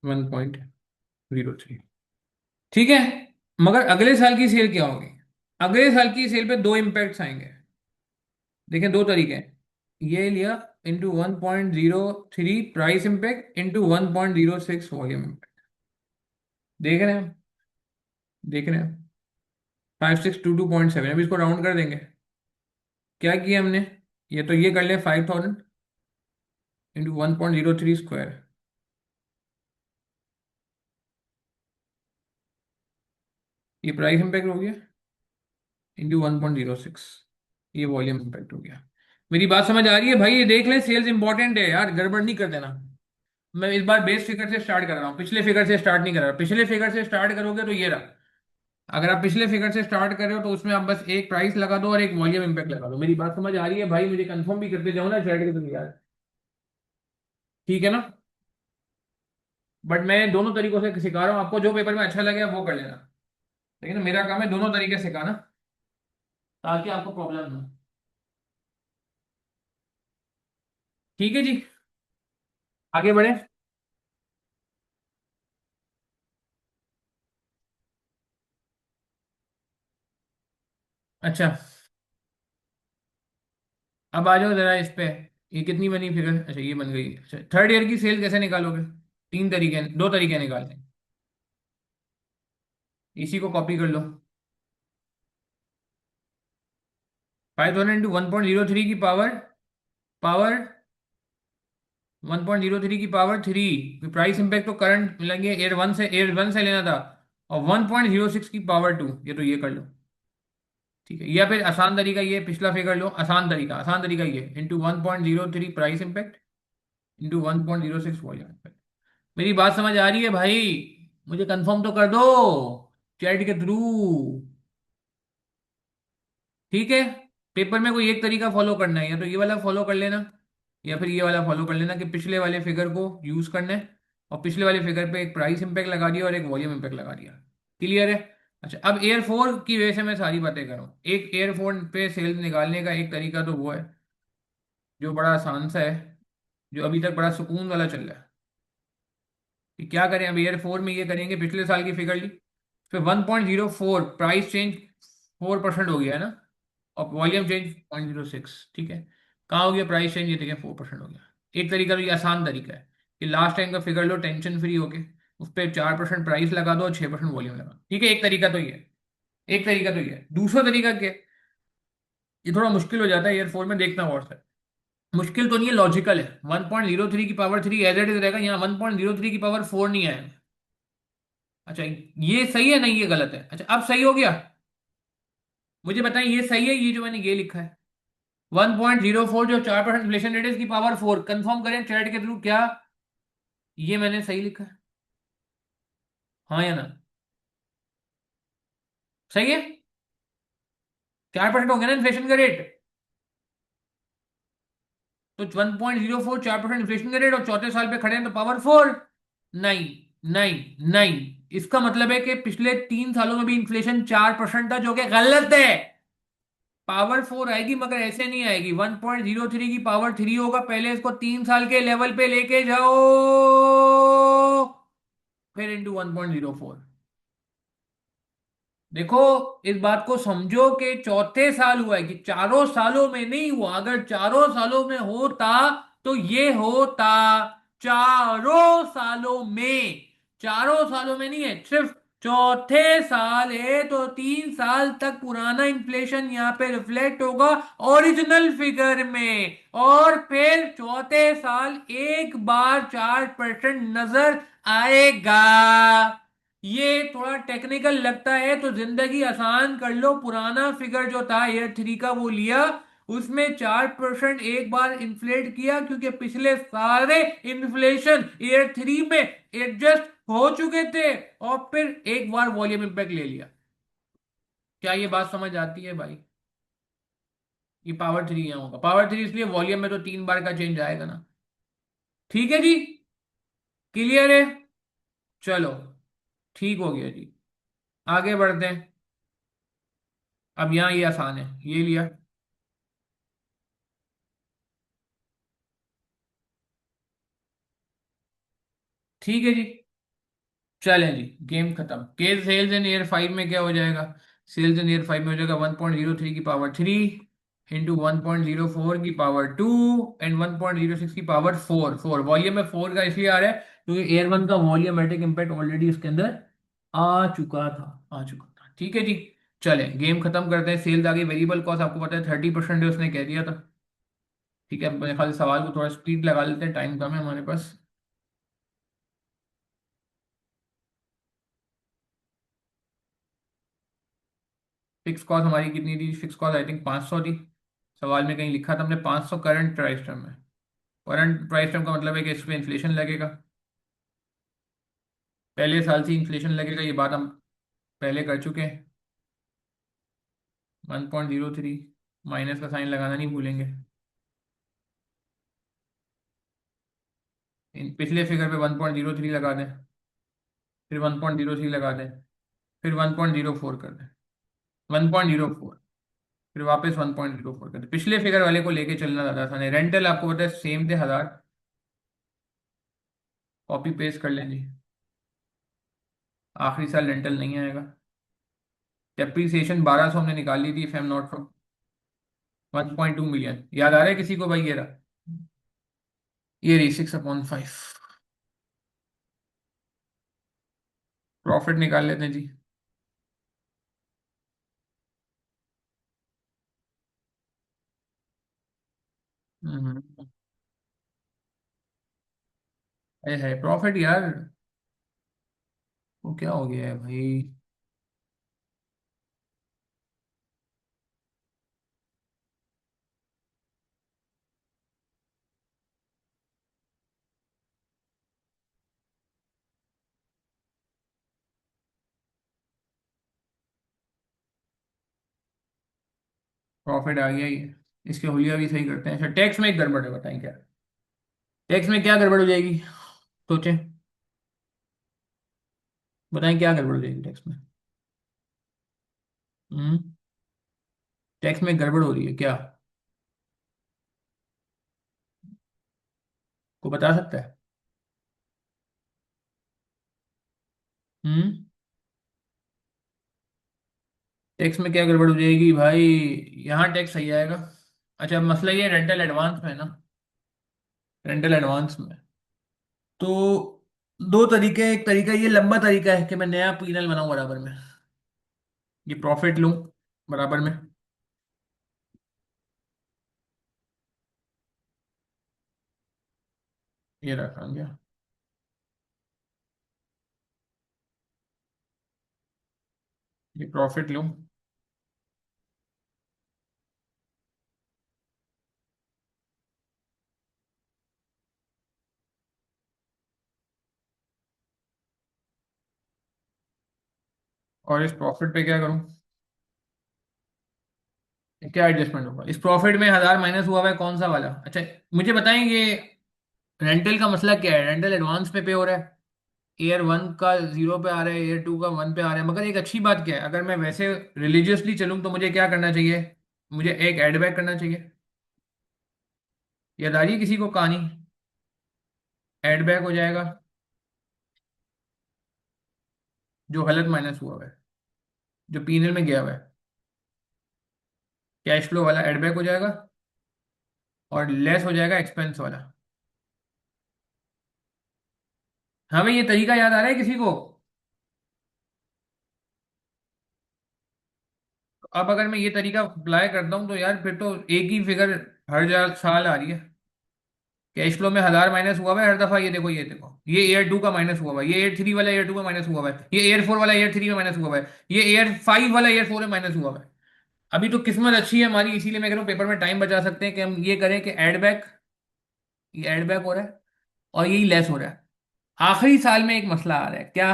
1.03। ठीक है। मगर अगले साल की सेल क्या होगी? अगले साल की सेल पे दो इम्पैक्ट्स आएंगे। देखें, दो तरीके हैं। ये लिया, into 1.03 price impact, into 1.06 volume impact. देख रहे हैं हम? देख रहे हैं? 5622.7। अभी इसको राउंड कर देंगे। क्या किया हमने? ये तो ये कर लिया, 5000 इंटू 1.03 स्क्वायर। ये प्राइस इम्पैक्ट हो गया, इंटू 1.06। ये वॉल्यूम इम्पैक्ट हो गया। मेरी बात समझ आ रही है भाई? ये देख ले, सेल्स इंपॉर्टेंट है यार, गड़बड़ नहीं कर देना। मैं इस बार बेस फिगर से स्टार्ट कर रहा हूँ, पिछले फिगर से स्टार्ट नहीं कर रहा। पिछले फिगर से स्टार्ट करोगे तो ये रहा। अगर आप पिछले फिगर से स्टार्ट कर रहे हो तो उसमें आप बस एक प्राइस लगा दो और एक वॉल्यूम इम्पैक्ट लगा दो। मेरी बात समझ आ रही है भाई? मुझे कंफर्म भी करते जाओ ना चैट के तुम यार। ठीक है ना? बट मैं दोनों तरीकों से सिखा रहा हूँ आपको, जो पेपर में अच्छा लगे वो कर लेना। लेकिन मेरा काम है दोनों तरीके सिखाना, ताकि आपको प्रॉब्लम ना हो। ठीक है जी, आगे बढ़े। अच्छा, अब आ जाओ जरा इस पे। ये कितनी बनी फिगर? अच्छा, ये बन गई। अच्छा, थर्ड ईयर की सेल कैसे निकालोगे? तीन तरीके, दो तरीके निकालते हैं। इसी को कॉपी कर लो। 5000 इंटू 1.03 की पावर, पावर 1.03 की पावर थ्री। प्राइस इंपैक्ट तो करंट लगे एयर वन से लेना था। और 1.06 की पावर टू, ये तो ये कर लो। ठीक है, या फिर आसान तरीका ये, पिछला फिगर लो। आसान तरीका ये, into 1.03 price impact, into 1.06 volume impact. मेरी बात समझ आ रही है भाई? मुझे कंफर्म तो कर दो चैट के थ्रू। ठीक है। पेपर में कोई एक तरीका फॉलो करना है, या तो ये वाला फॉलो कर लेना, या फिर ये वाला फॉलो कर लेना कि पिछले वाले फिगर को यूज करना है, और पिछले वाले फिगर पे एक प्राइस इंपैक्ट लगा दिया और एक वॉल्यूम इंपैक्ट लगा दिया। क्लियर है? अच्छा, अब एयर फोर की वजह से मैं सारी बातें करूँ। एक एयर फोर पे सेल्स निकालने का एक तरीका तो वो है, जो बड़ा आसान सा है, जो अभी तक बड़ा सुकून वाला चल रहा है। कि क्या करें? अब ईयर फोर में ये करेंगे, पिछले साल की फिगर ली, फिर 1.04 प्राइस चेंज 4% हो गया है ना, और वॉल्यूम चेंज 0.06। ठीक है, कहाँ हो गया प्राइस चेंज? ये देखिए 4% हो गया। एक तरीका तो ये आसान तरीका है कि लास्ट टाइम का फिगर लो टेंशन फ्री होके, उस पर 4% प्राइस लगा दो और 6% वॉल्यूम लगा। ठीक है, एक तरीका तो ये है। एक तरीका तो ये है। दूसरा तरीका क्या है? ये थोड़ा मुश्किल हो जाता है ईयर फोर में, देखना और से। मुश्किल तो नहीं है, लॉजिकल है। 1.03 की power three as it is रहेगा, यहाँ 1.03 की पावर फोर नहीं आएगा। अच्छा, ये सही है? नहीं, ये गलत है। अच्छा, अब सही हो गया? मुझे बताएं, ये सही है ये जो मैंने ये लिखा है? 1.04 जो 4% इन्फ्लेशन रेट है, इसकी पावर फोर। कंफर्म करें चैट के थ्रू, क्या ये मैंने सही लिखा है? हाँ या ना? सही है? 4% हो गया ना इन्फ्लेशन का रेट? तो 1.04 4% इन्फ्लेशन का रेट, और चौथे साल पे खड़े हैं तो पावर फोर। नहीं, नहीं, नहीं। इसका मतलब है कि पिछले 3 सालों में भी इन्फ्लेशन 4% था, जो कि गलत है। पावर फोर आएगी, मगर ऐसे नहीं आएगी। 1.03 की पावर थ्री होगा, पहले इसको 3 साल के लेवल पे लेके जाओ, फिर इंटू 1.04। देखो, इस बात को समझो कि चौथे साल हुआ है, कि चारों सालों में नहीं हुआ। अगर चारों सालों में होता तो ये होता। चारों सालों में, चारों सालों में नहीं है, सिर्फ चौथे साल है, तो 3 साल तक पुराना इन्फ्लेशन यहां पे रिफ्लेक्ट होगा ओरिजिनल फिगर में, और फिर चौथे साल एक बार 4% नजर आएगा। ये थोड़ा टेक्निकल लगता है तो जिंदगी आसान कर लो। पुराना फिगर जो था ईयर थ्री का, वो लिया, उसमें 4% एक बार इन्फ्लेट किया, क्योंकि पिछले सारे इन्फ्लेशन ईयर थ्री में एडजस्ट हो चुके थे, और फिर एक बार वॉल्यूम इम्पैक्ट ले लिया। क्या ये बात समझ आती है भाई? ये पावर थ्री यहाँ होगा। पावर थ्री इसलिए, वॉल्यूम में तो 3 बार का चेंज आएगा ना। ठीक है जी, क्लियर है? चलो, ठीक हो गया जी। आगे बढ़ते हैं। अब यहाँ ये आसान है, ये लिया, ठीक है जी। चलें जी, गेम खत्म। के सेल्स इन ईयर 5 में क्या हो जाएगा? सेल्स इन ईयर 5 में हो जाएगा 1.03 की पावर 3 इंटू 1.04 की पावर 2 एंड 1.06 की पावर 4। वॉल्यूम में 4 का इसलिए आ रहा है क्योंकि एयर वन का वॉल्यूमेट्रिक इम्पैक्ट ऑलरेडी उसके अंदर आ चुका था। ठीक है जी। चलें गेम खत्म करते हैं। सेल्स आगे, वेरिएबल कॉस्ट आपको पता है 30% है, उसने कह दिया था। ठीक है, मेरे ख्याल से सवाल को थोड़ा स्पीड लगा लेते हैं, टाइम कम है हमारे पास। फिक्स कॉस्ट हमारी कितनी थी? फिक्स कॉस्ट आई थिंक 500 थी। सवाल में कहीं लिखा था हमने 500 करंट प्राइस टर्म में। करंट प्राइस टर्म का मतलब है कि इस पे इन्फ्लेशन लगेगा, पहले साल से इन्फ्लेशन लगेगा, ये बात हम पहले कर चुके हैं। 1.03, माइनस का साइन लगाना नहीं भूलेंगे। पिछले फिगर पे 1.03 लगा दें, फिर 1.03 लगा दें, फिर 1.04 कर दें, 1.04, फिर वापस 1.04 कर दें। पिछले फिगर वाले को लेके चलना ज़्यादा आसान है। रेंटल आपको पता है सेम थे 1000, कॉपी पेस्ट कर लें जी। आखिरी साल रेंटल नहीं आएगा। डेप्रीसिएशन 1200 हमने निकाल ली थी, if I am not wrong. 1.2 million याद आ रहा है किसी को भाई? ये रही 6/5। प्रॉफिट निकाल लेते हैं जी। हम्म। है प्रॉफिट यार। वो क्या हो गया है भाई? प्रॉफिट आ गया ही है। इसके हुलिया भी सही करते हैं। अच्छा, टैक्स में एक गड़बड़ है, बताएं क्या? टैक्स में क्या गड़बड़ हो जाएगी? सोचें, बताएं क्या गड़बड़ हो जाएगी टैक्स में? हम्म। टैक्स में गड़बड़ हो रही है क्या? को बता सकता है? हम्म। टैक्स में क्या गड़बड़ हो जाएगी भाई? यहाँ टैक्स सही आएगा। अच्छा, मसला ये रेंटल एडवांस में है ना। रेंटल एडवांस में तो दो तरीके हैं। एक तरीका ये लंबा तरीका है कि मैं नया पीनल बनाऊं बराबर में, ये प्रॉफिट लूं बराबर में। ये रखा गया। ये प्रॉफिट लूं और इस प्रॉफिट पे क्या करूं? क्या एडजस्टमेंट होगा इस प्रॉफिट में? 1000 माइनस हुआ हुआ है, कौन सा वाला? अच्छा, मुझे बताएं ये रेंटल का मसला क्या है? रेंटल एडवांस पे हो रहा है, ईयर वन का 0 पे आ रहा है, ईयर टू का 1 पे आ रहा है। मगर एक अच्छी बात क्या है, अगर मैं वैसे रिलीजियसली चलूं तो मुझे क्या करना चाहिए? मुझे एक एड बैक करना चाहिए। याद आ रही है किसी को कहानी? एड बैक हो जाएगा जो गलत माइनस हुआ हुआ है, जो पीनल में गया हुआ है। कैश फ्लो वाला एड बैक हो जाएगा और लेस हो जाएगा एक्सपेंस वाला। हमें ये तरीका याद आ रहा है किसी को? अब अगर मैं ये तरीका अप्लाई करता हूँ तो यार फिर तो एक ही फिगर हर साल आ रही है। कैश फ्लो में 1000 माइनस हुआ हुआ है हर दफा। ये देखो ये ईयर टू का माइनस हुआ हुआ है, ये ईयर थ्री वाला ईयर टू में माइनस हुआ हुआ है, ये ईयर फोर वाला ईयर थ्री में माइनस हुआ हुआ है, ये ईयर फाइव वाला ईयर फोर में माइनस हुआ हुआ है। अभी तो किस्मत अच्छी है हमारी, इसीलिए मैं कह रहा हूँ पेपर में टाइम बचा सकते हैं कि हम ये करें कि एड बैक, ये एड बैक हो रहा है और यही लेस हो रहा है। आखिरी साल में एक मसला आ रहा है क्या?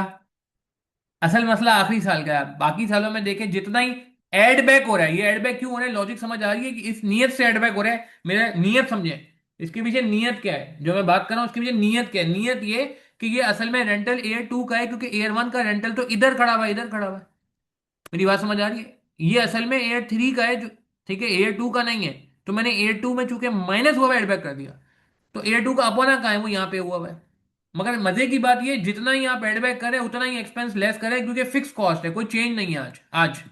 असल मसला आखिरी साल का है। बाकी सालों में देखें जितना ही एड बैक हो रहा है, ये एड बैक क्यों हो रहा है? लॉजिक समझ आ रही है कि इस नियत से एड बैक हो रहा है। मेरा नियत समझे, इसके पीछे नियत क्या है जो मैं बात कर रहा हूं, उसके पीछे नियत क्या है? नियत ये कि ये असल में रेंटल एयर टू का है, क्योंकि एयर वन का रेंटल तो इधर खड़ा हुआ है, इधर खड़ा हुआ है। मेरी बात समझ आ रही है? ये असल में एयर थ्री का है जो, ठीक है, एयर टू का नहीं है। तो मैंने एयर टू में चूंकि माइनस हुआ है एड बैक कर दिया। तो एयर टू का अपना कहा है, वो यहाँ पे हुआ हुआ है। मगर मजे की बात ये, जितना ही आप एड बैक करें उतना ही एक्सपेंस लेस करें, क्योंकि फिक्स कॉस्ट है, कोई चेंज नहीं है आज आज।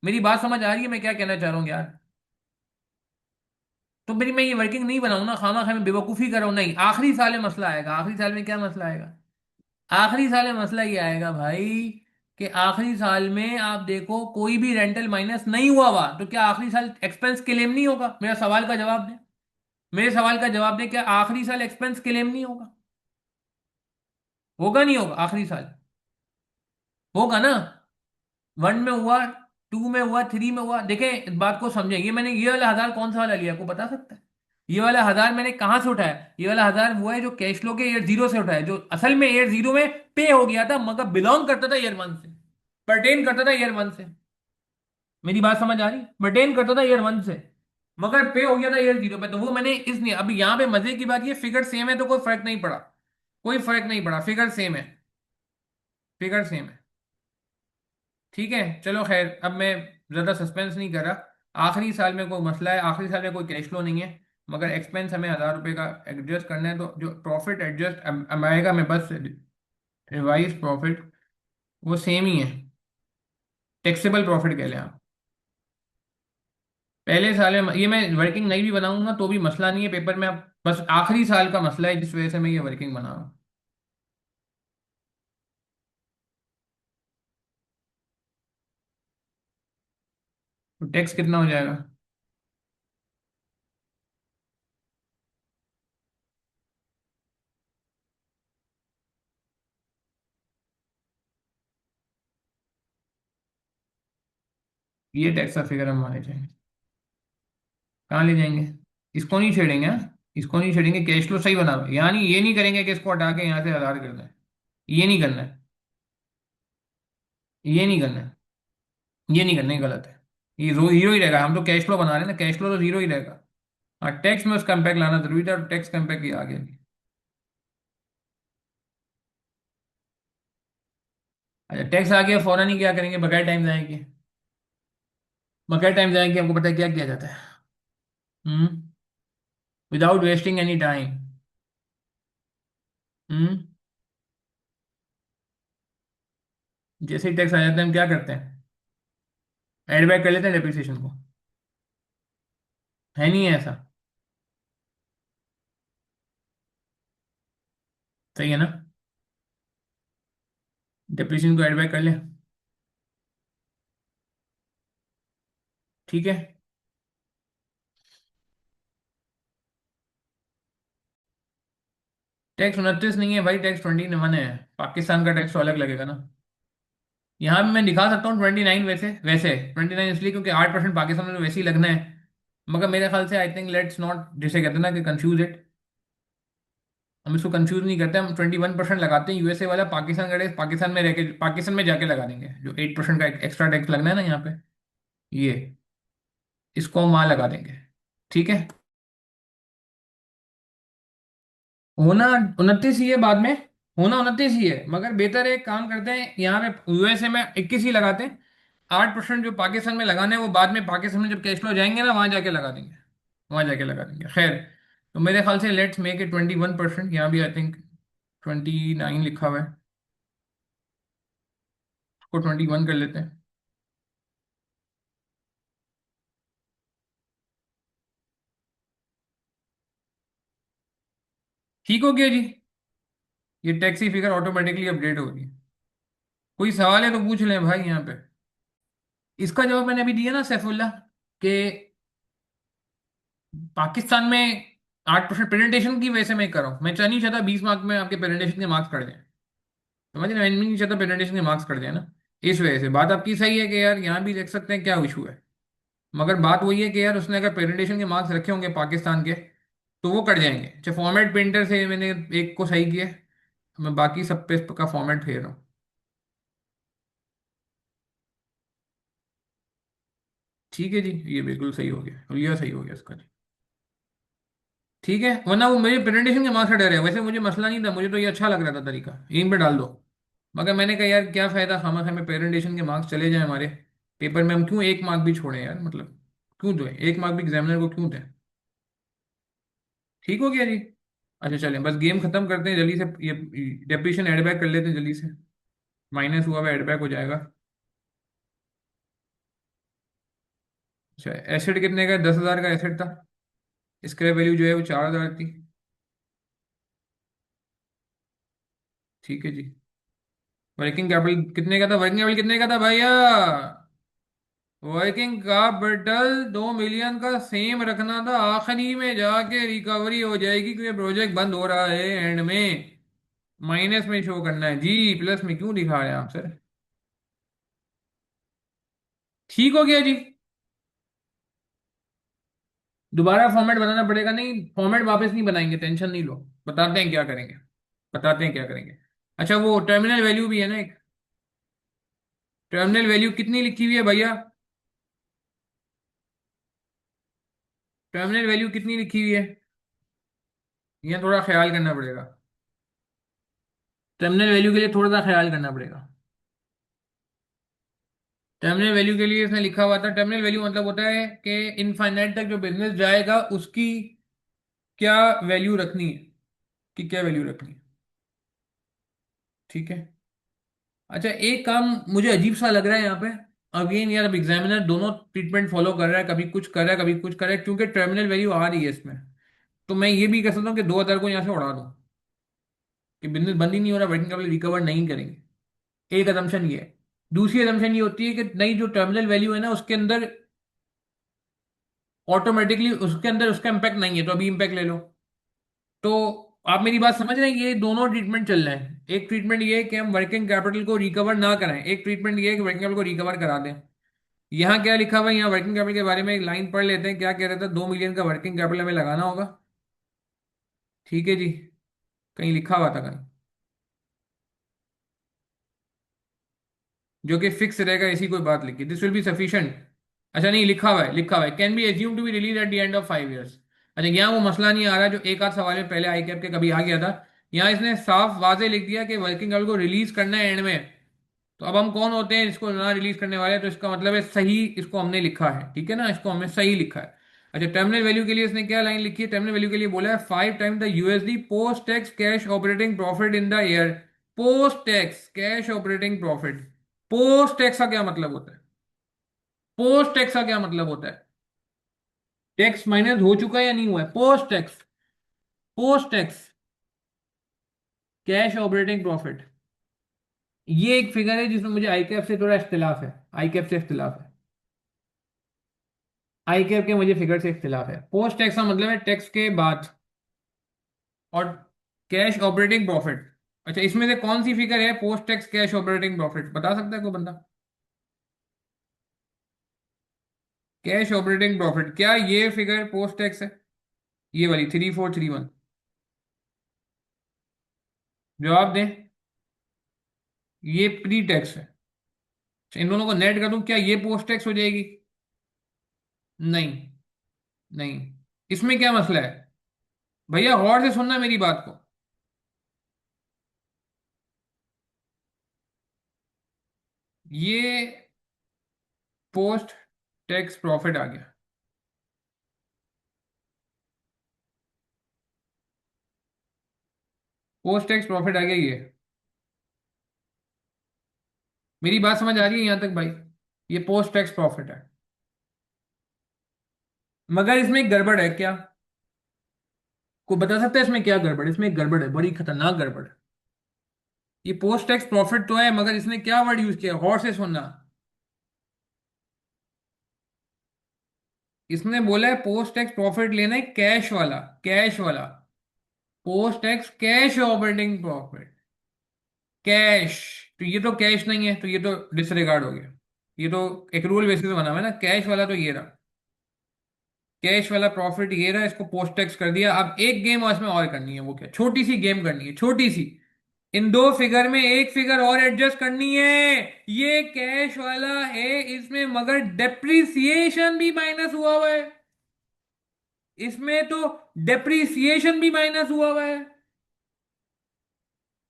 मेरी बात समझ आ रही है मैं क्या कहना चाह रहा हूँ यार? तो मेरी मैं ये वर्किंग नहीं बनाऊँ ना, खामा खा मैं बेवकूफ़ी कर रहा हूँ, नहीं। आखिरी साल में मसला आएगा, आखिरी साल में क्या मसला आएगा? आखिरी साल में मसला ये आएगा भाई, कि आखिरी साल में आप देखो कोई भी रेंटल माइनस नहीं हुआ तो क्या आखिरी साल एक्सपेंस क्लेम नहीं होगा? मेरा सवाल का जवाब दें, मेरे सवाल का जवाब दें, क्या आखिरी साल एक्सपेंस क्लेम नहीं होगा? होगा नहीं होगा आखिरी साल? होगा ना। वन में हुआ, टू में हुआ, थ्री में हुआ। देखें इस बात को समझें, ये मैंने ये वाला हजार कौन सा वाला लिया आपको बता सकता है? ये वाला हजार मैंने कहां से उठाया? ये वाला हजार वो है जो कैश फ्लो के ईयर जीरो से उठाया, जो असल में ईयर जीरो में पे हो गया था, मगर बिलोंग करता था ईयर वन से, परटेन करता था ईयर वन से। मेरी बात समझ आ रही? परटेन करता था ईयर वन से, मगर पे हो गया था ईयर जीरो पे, तो वो मैंने इसलिए। अभी यहाँ पे मजे की बात, ये फिगर सेम है तो कोई फर्क नहीं पड़ा, कोई फर्क नहीं पड़ा, फिगर सेम है, फिगर सेम है। ठीक है चलो खैर, अब मैं ज़्यादा सस्पेंस नहीं कर रहा। आखिरी साल में कोई मसला है, आखिरी साल में कोई कैश फ्लो नहीं है, मगर एक्सपेंस हमें 1000 रुपये का एडजस्ट करना है, तो जो प्रॉफिट एडजस्ट आएगा, मैं बस रिवाइज प्रॉफिट वो सेम ही है, टैक्सेबल प्रॉफिट कह लें आप। पहले साल में ये मैं वर्किंग नहीं भी बनाऊंगा तो भी मसला नहीं है पेपर में, अब बस आखिरी साल का मसला है जिस वजह से मैं ये वर्किंग बना रहा हूँ। तो टैक्स कितना हो जाएगा? ये टैक्स का फिगर हम माने जाएंगे? कहाँ ले जाएंगे? इसको नहीं छेड़ेंगे, हाँ? इसको नहीं छेड़ेंगे, कैश फ्लो सही बना हुआ है। यानी ये नहीं करेंगे कि इसको हटा के यहाँ से 1000 करना है, ये नहीं करना है, ये नहीं करना है, ये नहीं करना है, गलत है। ये जीरो ही रहेगा, हम तो कैश फ्लो बना रहे हैं ना, कैश फ्लो तो जीरो ही रहेगा। हाँ टैक्स में उसका इम्पैक्ट लाना जरूरी था, टैक्स का इम्पैक्ट ये आ गया अभी। अच्छा टैक्स आ गया, फौरन ही क्या करेंगे? बगैर टाइम जाएंगे, बगैर टाइम जाएंगे, हमको पता है क्या किया जाता है। Hmm. Without wasting any time. Hmm. जैसे ही टैक्स आ जाता है हम क्या करते हैं? एड बैक कर लेते हैं डेप्रिसिएशन को। है नहीं है ऐसा? सही है ना? डेप्रिसिएशन को एड बैक कर ले। ठीक है। टैक्स 29 नहीं है भाई, टैक्स 21 है। पाकिस्तान का टैक्स तो अलग लगेगा ना। यहाँ भी मैं दिखा सकता हूँ 29, वैसे वैसे 29 इसलिए क्योंकि 8% पाकिस्तान में तो वैसे ही लगना है। मगर मेरे ख्याल से आई थिंक लेट्स नॉट, जिसे कहते हैं ना कि कंफ्यूज इट, हम इसको कंफ्यूज नहीं करते, हम 21% लगाते हैं यूएसए वाला, पाकिस्तान का टैक्स पाकिस्तान में रह के पाकिस्तान में जाके लगा देंगे, जो 8% का एक्स्ट्रा टैक्स लगना है ना यहाँ पे, ये इसको हम वहाँ लगा देंगे। ठीक है। होना 29 ही है बाद में, होना 29 ही है, मगर बेहतर है एक काम करते हैं, यहाँ पे यूएसए में 21 ही लगाते हैं। 8% जो पाकिस्तान में लगाना है वो बाद में पाकिस्तान में जब कैश फ्लो जाएंगे ना, वहां जाके लगा देंगे, वहां जाके लगा देंगे। खैर, तो मेरे ख्याल से लेट्स मेक इट 21%, यहाँ भी आई थिंक 29 लिखा हुआ है, उसको 21 कर लेते हैं। ठीक हो गया जी। ये टैक्सी फिगर ऑटोमेटिकली अपडेट होगी। कोई सवाल है तो पूछ लें भाई यहाँ पे। इसका जवाब मैंने अभी दिया ना सैफुल्ला, कि पाकिस्तान में 8% प्रेजेंटेशन की वजह से मैं कर रहा हूँ, मैं चाह नहीं चाहता 20 मार्क में आपके प्रेजेंटेशन के मार्क्स कट जाए। समझ रहे हैं? मैं नहीं चाहता प्रेजेंटेशन के मार्क्स कट जाए ना। इस वजह से बात आपकी सही है कि यार यहाँ भी देख सकते हैं क्या इशू है, मगर बात वही है कि यार उसने अगर प्रेजेंटेशन के मार्क्स रखे होंगे पाकिस्तान के, तो वो कट जाएंगे। अच्छा फॉर्मेट पेंटर से मैंने एक को सही किया, मैं बाकी सब पे का फॉर्मेट फेर रहा हूँ। ठीक है जी, ये बिल्कुल सही हो गया, ये सही हो गया इसका जी। ठीक है, वरना वो मेरे प्रेजेंटेशन के मार्क्स का डर है, वैसे मुझे मसला नहीं था, मुझे तो ये अच्छा लग रहा था तरीका, यहीं पे डाल दो। मगर मैंने कहा यार क्या फायदा खामा खामा प्रेजेंटेशन के मार्क्स चले जाए हमारे, पेपर में हम क्यों एक मार्क भी छोड़ें यार, मतलब क्यों दें एक मार्क भी एग्जामिनर को क्यों दें? ठीक हो गया जी। अच्छा चलें, बस गेम खत्म करते हैं जल्दी से, ये डेप्रीशिएशन ऐड बैक कर लेते हैं जल्दी से। माइनस हुआ हुआ ऐड बैक हो जाएगा। अच्छा, एसिड कितने का? 10,000 का एसिड था। स्क्रैप वैल्यू जो है वो 4,000 थी। ठीक है जी। वर्किंग कैपिटल कितने का था? वर्किंग कैपिटल कितने का था भैया? वर्किंग कैपिटल 2 मिलियन का सेम रखना था, आखिरी में जाके रिकवरी हो जाएगी क्योंकि प्रोजेक्ट बंद हो रहा है एंड में। माइनस में शो करना है जी, प्लस में क्यों दिखा रहे हैं आप सर? ठीक हो गया जी। दोबारा फॉर्मेट बनाना पड़ेगा? नहीं, फॉर्मेट वापस नहीं बनाएंगे, टेंशन नहीं लो। बताते हैं क्या करेंगे। बताते हैं क्या करेंगे। अच्छा, वो टर्मिनल वैल्यू भी है ना एक। टर्मिनल वैल्यू कितनी लिखी हुई है भैया? टर्मिनल वैल्यू कितनी लिखी हुई है? ये थोड़ा ख्याल करना पड़ेगा। टर्मिनल वैल्यू के लिए थोड़ा सा ख्याल करना पड़ेगा। टर्मिनल वैल्यू के लिए इसमें लिखा हुआ था, टर्मिनल वैल्यू मतलब होता है कि इनफाइनाइट तक जो बिजनेस जाएगा उसकी क्या वैल्यू रखनी है, कि क्या वैल्यू रखनी है। ठीक है। अच्छा, एक काम मुझे अजीब सा लग रहा है यहाँ पे। अगेन यार, अब एग्जामिनर दोनों ट्रीटमेंट फॉलो कर रहा है, कभी कुछ कर रहा है कभी कुछ कर रहा है, क्योंकि टर्मिनल वैल्यू आ रही है इसमें। तो मैं ये भी कह सकता हूँ कि 2,000 को यहाँ से उड़ा दूँ, कि बिजनेस बंद ही नहीं हो रहा, वर्किंग कैपिटल रिकवर नहीं करेंगे। एक असम्पशन ये है। दूसरी असम्पशन ये होती है कि नहीं, जो टर्मिनल वैल्यू है ना उसके अंदर ऑटोमेटिकली उसके अंदर उसका इम्पैक्ट नहीं है, तो अभी इम्पैक्ट ले लो। तो आप मेरी बात समझ रहे हैं? ये दोनों ट्रीटमेंट चल रहे हैं। एक ट्रीटमेंट ये है कि हम वर्किंग कैपिटल को रिकवर ना कराएं, एक ट्रीटमेंट ये है कि वर्किंग कैपिटल को रिकवर करा दें। यहाँ क्या लिखा हुआ है? यहाँ वर्किंग कैपिटल के बारे में एक लाइन पढ़ लेते हैं, क्या कह रहा था? 2 मिलियन का वर्किंग कैपिटल हमें लगाना होगा। ठीक है जी। कहीं लिखा हुआ था कहीं, जो कि फिक्स रहेगा, ऐसी कोई बात लिखी, दिस विल बी सफिशिएंट। अच्छा नहीं, लिखा हुआ है, लिखा हुआ है can be assume to be release at the end of 5 years। अच्छा, यहाँ वो मसला नहीं आ रहा जो एक आध सवाल में पहले आई कैप के कभी आ गया था। यहाँ इसने साफ वाजे लिख दिया कि वर्किंग कैपिटल को रिलीज करना है एंड में। तो अब हम कौन होते हैं इसको ना रिलीज करने वाले? तो इसका मतलब है सही, इसको हमने लिखा है, ठीक है ना, इसको हमने सही लिखा है। अच्छा, टर्मिनल वैल्यू के लिए इसने क्या लाइन लिखी है? टर्मिनल वैल्यू के लिए बोला है 5 time the USD post tax cash operating profit in the year. Post tax cash operating profit. Post tax का क्या मतलब होता है? पोस्ट टैक्स का क्या मतलब होता है? टैक्स माइनस हो चुका है या नहीं हुआ है? Post tax. Post tax cash operating profit. ये एक फिगर है जिसमें मुझे आई कैप से थोड़ा इख्तिलाफ है, आई कैप से इख्तिलाफ है। आई कैप के मुझे फिगर से इख्तिलाफ है। पोस्ट टैक्स का मतलब है टैक्स के बाद। और कैश ऑपरेटिंग प्रॉफिट। अच्छा, इसमें से कौन सी फिगर है post tax cash operating profit? बता सकता है कोई बंदा? कैश ऑपरेटिंग प्रॉफिट, क्या ये फिगर पोस्ट टैक्स है? ये वाली 3431? जवाब दें। ये प्री टैक्स है। अच्छा, इन दोनों को नेट कर दूं, क्या ये पोस्ट टैक्स हो जाएगी? नहीं। नहीं। इसमें क्या मसला है? भैया गौर से सुनना मेरी बात को। ये पोस्ट टैक्स प्रॉफिट आ गया। पोस्ट टैक्स प्रॉफिट आ गया ये। मेरी बात समझ आ रही है यहां तक भाई? ये पोस्ट टैक्स प्रॉफिट है। मगर इसमें एक गड़बड़ है क्या? कोई बता सकता है इसमें क्या गड़बड़ है? इसमें एक गड़बड़ है, बड़ी खतरनाक गड़बड़ है। ये पोस्ट टैक्स प्रॉफिट तो है, मगर इसने क्या वर्ड यूज किया? गौर से सुनना। इसने बोला है पोस्ट टैक्स प्रॉफिट लेना है कैश वाला, कैश वाला। Post tax cash operating profit. Cash. तो ये तो कैश नहीं है, तो ये तो डिसरिगार्ड हो गया। ये तो एक्रूअल बेसिस पे बना हुआ है ना, कैश वाला तो ये रहा। कैश वाला प्रॉफिट ये रहा, इसको पोस्ट टैक्स कर दिया। अब एक गेम और इसमें और करनी है, वो क्या? छोटी सी गेम करनी है, छोटी सी। इन दो फिगर में एक फिगर और एडजस्ट करनी है। ये कैश वाला है इसमें, मगर डेप्रिसिएशन भी माइनस हुआ हुआ है। इसमें तो डेप्रिसिएशन भी माइनस हुआ हुआ है।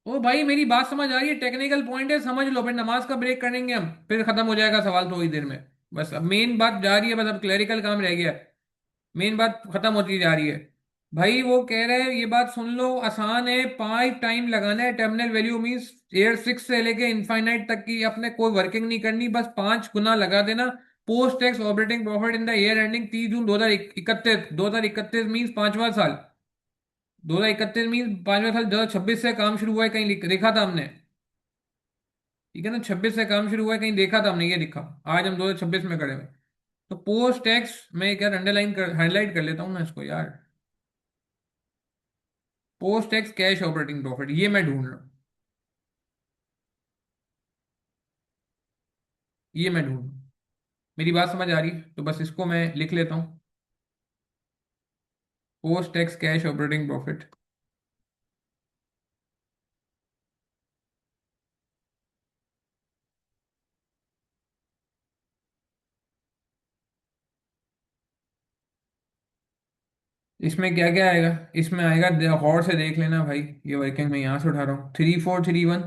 ओ भाई, मेरी बात समझ आ रही है? टेक्निकल पॉइंट है, समझ लो, फिर नमाज का ब्रेक करेंगे हम, फिर खत्म हो जाएगा सवाल थोड़ी देर में। बस अब मेन बात जा रही है, बस अब क्लरिकल काम रह गया है। मेन बात खत्म होती जा रही है। भाई वो कह रहे हैं, ये बात सुन लो, आसान है, 5 टाइम लगाना है टर्मिनल वैल्यू मीन्स ईयर 6 से लेके इनफाइनाइट तक की, अपने कोई वर्किंग नहीं करनी, बस 5 गुना लगा देना। Post tax operating profit in the year ending 30 June 2031, 2031 means 5वां साल, 2031 मीन्स 5वां साल, 2026 से काम शुरू हुआ है, कहीं देखा था हमने? ठीक है ना, 26 से काम शुरू हुआ है, कहीं देखा था हमने? ये लिखा, आज हम 2026 में खड़े हुए। तो पोस्ट टैक्स में क्या, अंडरलाइन कर, हाईलाइट कर लेता हूँ ना इसको यार। Post tax cash operating profit, ये मैं ढूंढ रहा हूँ, ये मैं ढूंढ रहा हूँ। मेरी बात समझ आ रही है तो बस इसको मैं लिख लेता हूँ, post tax cash operating profit. इसमें क्या क्या आएगा? इसमें आएगा, गौर से देख लेना भाई, ये वर्किंग मैं यहाँ से उठा रहा हूँ, 3431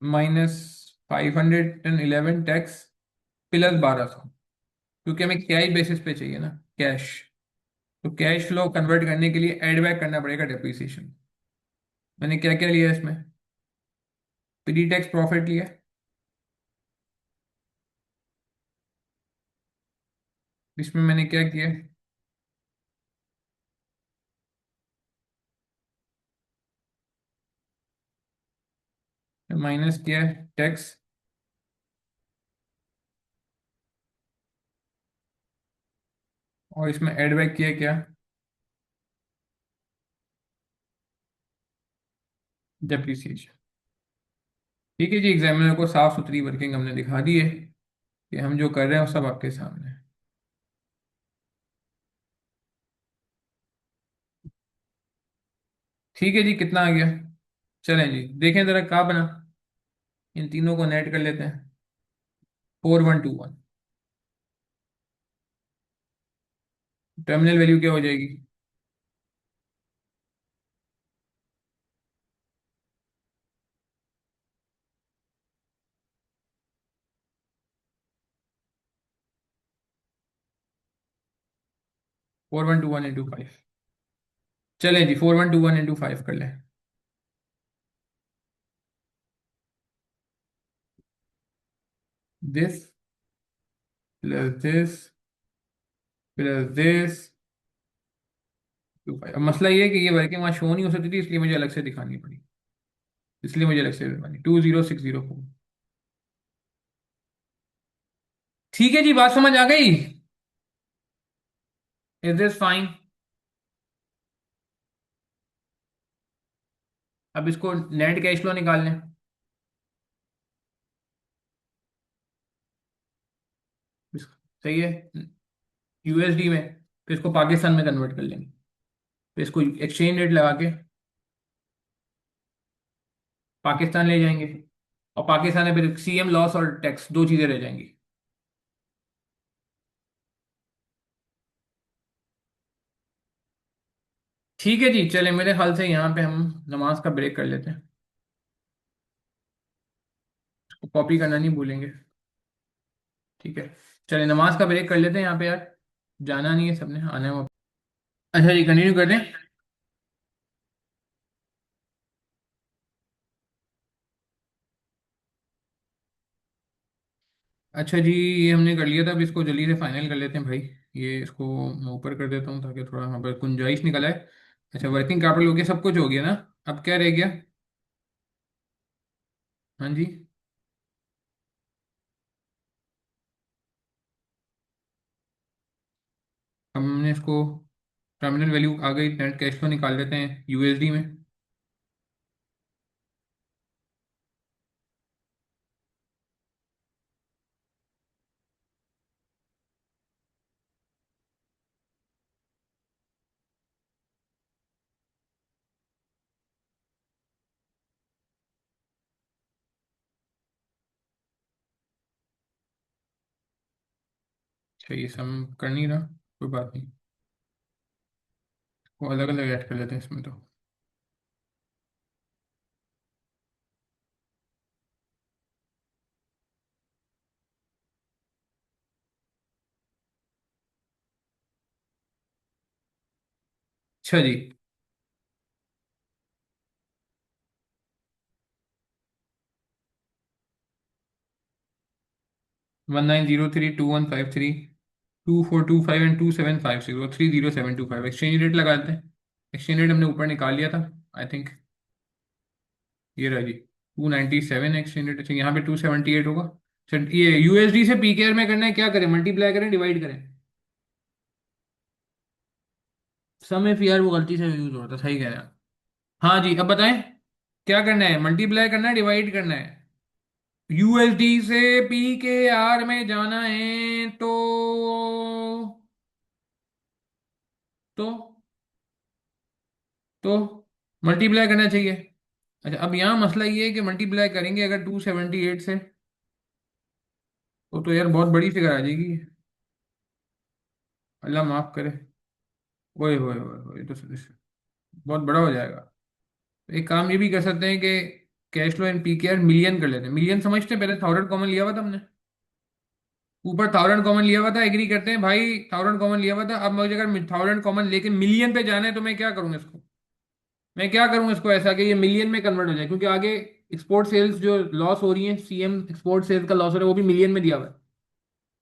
माइनस 511 टैक्स प्लस 1200, क्योंकि हमें क्या ही बेसिस पे चाहिए ना, कैश। तो कैश फ्लो कन्वर्ट करने के लिए एड बैक करना पड़ेगा डेप्रिसिएशन। मैंने क्या क्या लिया इसमें? प्री टैक्स प्रॉफिट लिया, इसमें मैंने क्या किया, माइनस किया टैक्स, और इसमें एड बैक किया क्या, डेप्रिसिएशन। ठीक है जी, एग्जामिनर को साफ सुथरी वर्किंग हमने दिखा दी है, कि हम जो कर रहे हैं वो सब आपके सामने है। ठीक है जी, कितना आ गया? चलें जी देखें जरा, कहाँ बना, इन तीनों को नेट कर लेते हैं। 4121, टर्मिनल वैल्यू क्या हो जाएगी? 4121 × 5। चलें जी, 4121 × 5 कर लें। This plus this plus this to 5। अब मसला ये है कि ये वर्किंग वहाँ शो नहीं हो सकती थी, इसलिए मुझे अलग से दिखानी पड़ी, इसलिए मुझे अलग से दिखानी, 20604। ठीक है जी, बात समझ आ गई? Is this fine? अब इसको नेट कैश फ्लो निकाल लें। सही है, यूएसडी में, फिर इसको पाकिस्तान में कन्वर्ट कर लेंगे, फिर इसको एक्सचेंज रेट लगा के पाकिस्तान ले जाएंगे, और पाकिस्तान में फिर सीएम लॉस और टैक्स, दो चीजें रह जाएंगी। ठीक है जी, चले, मेरे ख्याल से यहाँ पे हम नमाज का ब्रेक कर लेते हैं, कॉपी करना नहीं भूलेंगे। ठीक है, चले नमाज का ब्रेक कर लेते हैं यहाँ पे यार, जाना नहीं है, सबने आना है। अच्छा जी, कंटिन्यू कर दें। अच्छा जी, ये हमने कर लिया था, अब इसको जल्दी से फाइनल कर लेते हैं भाई। ये इसको मैं ऊपर कर देता हूँ ताकि थोड़ा यहाँ पर गुंजाइश निकल आए। अच्छा, वर्किंग कैपिटल हो गया, सब कुछ हो गया ना? अब क्या रह गया? हाँ जी, हमने इसको, टर्मिनल वैल्यू आ गई, नेट कैश फ्लो निकाल लेते हैं यूएसडी में। अच्छा, ये सब कर नहीं रहा, कोई बात नहीं, वो अलग अलग ऐड कर लेते हैं इसमें तो। अच्छा जी। 1903 2153 2425 एंड 2750 30,725 एक्सचेंज रेट लगा देते हैं। एक्सचेंज रेट हमने ऊपर निकाल लिया था, आई थिंक ये रहा जी। 297 एक्सचेंज रेट। अच्छा यहाँ पे 278 होगा। चल ये यूएसडी से पीकेआर में करना है, क्या करें, मल्टीप्लाई करें डिवाइड करें? समय फिर यार वो गलती से यूज होता, सही कह रहे हैं। हाँ जी, अब बताएं क्या करना है, मल्टीप्लाई करना है डिवाइड करना है? यूएसडी से पीकेआर में जाना है तो तो मल्टीप्लाई करना चाहिए। अच्छा अब यहाँ मसला ये है कि मल्टीप्लाई करेंगे अगर 278 से, तो यार बहुत बड़ी फिगर आ जाएगी। अल्लाह माफ करे। ओए होए होए होए, ये तो बहुत बड़ा हो जाएगा। एक काम ये भी कर सकते हैं कि cash flow in PKR million कर लेते हैं। मिलियन समझते हैं, पहले 1000 कॉमन लिया हुआ था हमने, ऊपर 1000 कॉमन लिया हुआ था, एग्री करते हैं भाई 1000 कॉमन लिया हुआ था। अब मुझे अगर 1000 कॉमन लेके मिलियन पे जाना है तो मैं क्या करूंगा इसको, मैं क्या करूंगा इसको ऐसा कि ये मिलियन में कन्वर्ट हो जाए, क्योंकि आगे एक्सपोर्ट सेल्स जो लॉस हो रही है, सीएम एक्सपोर्ट सेल्स का लॉस हो रहा है, वो भी मिलियन में दिया हुआ है।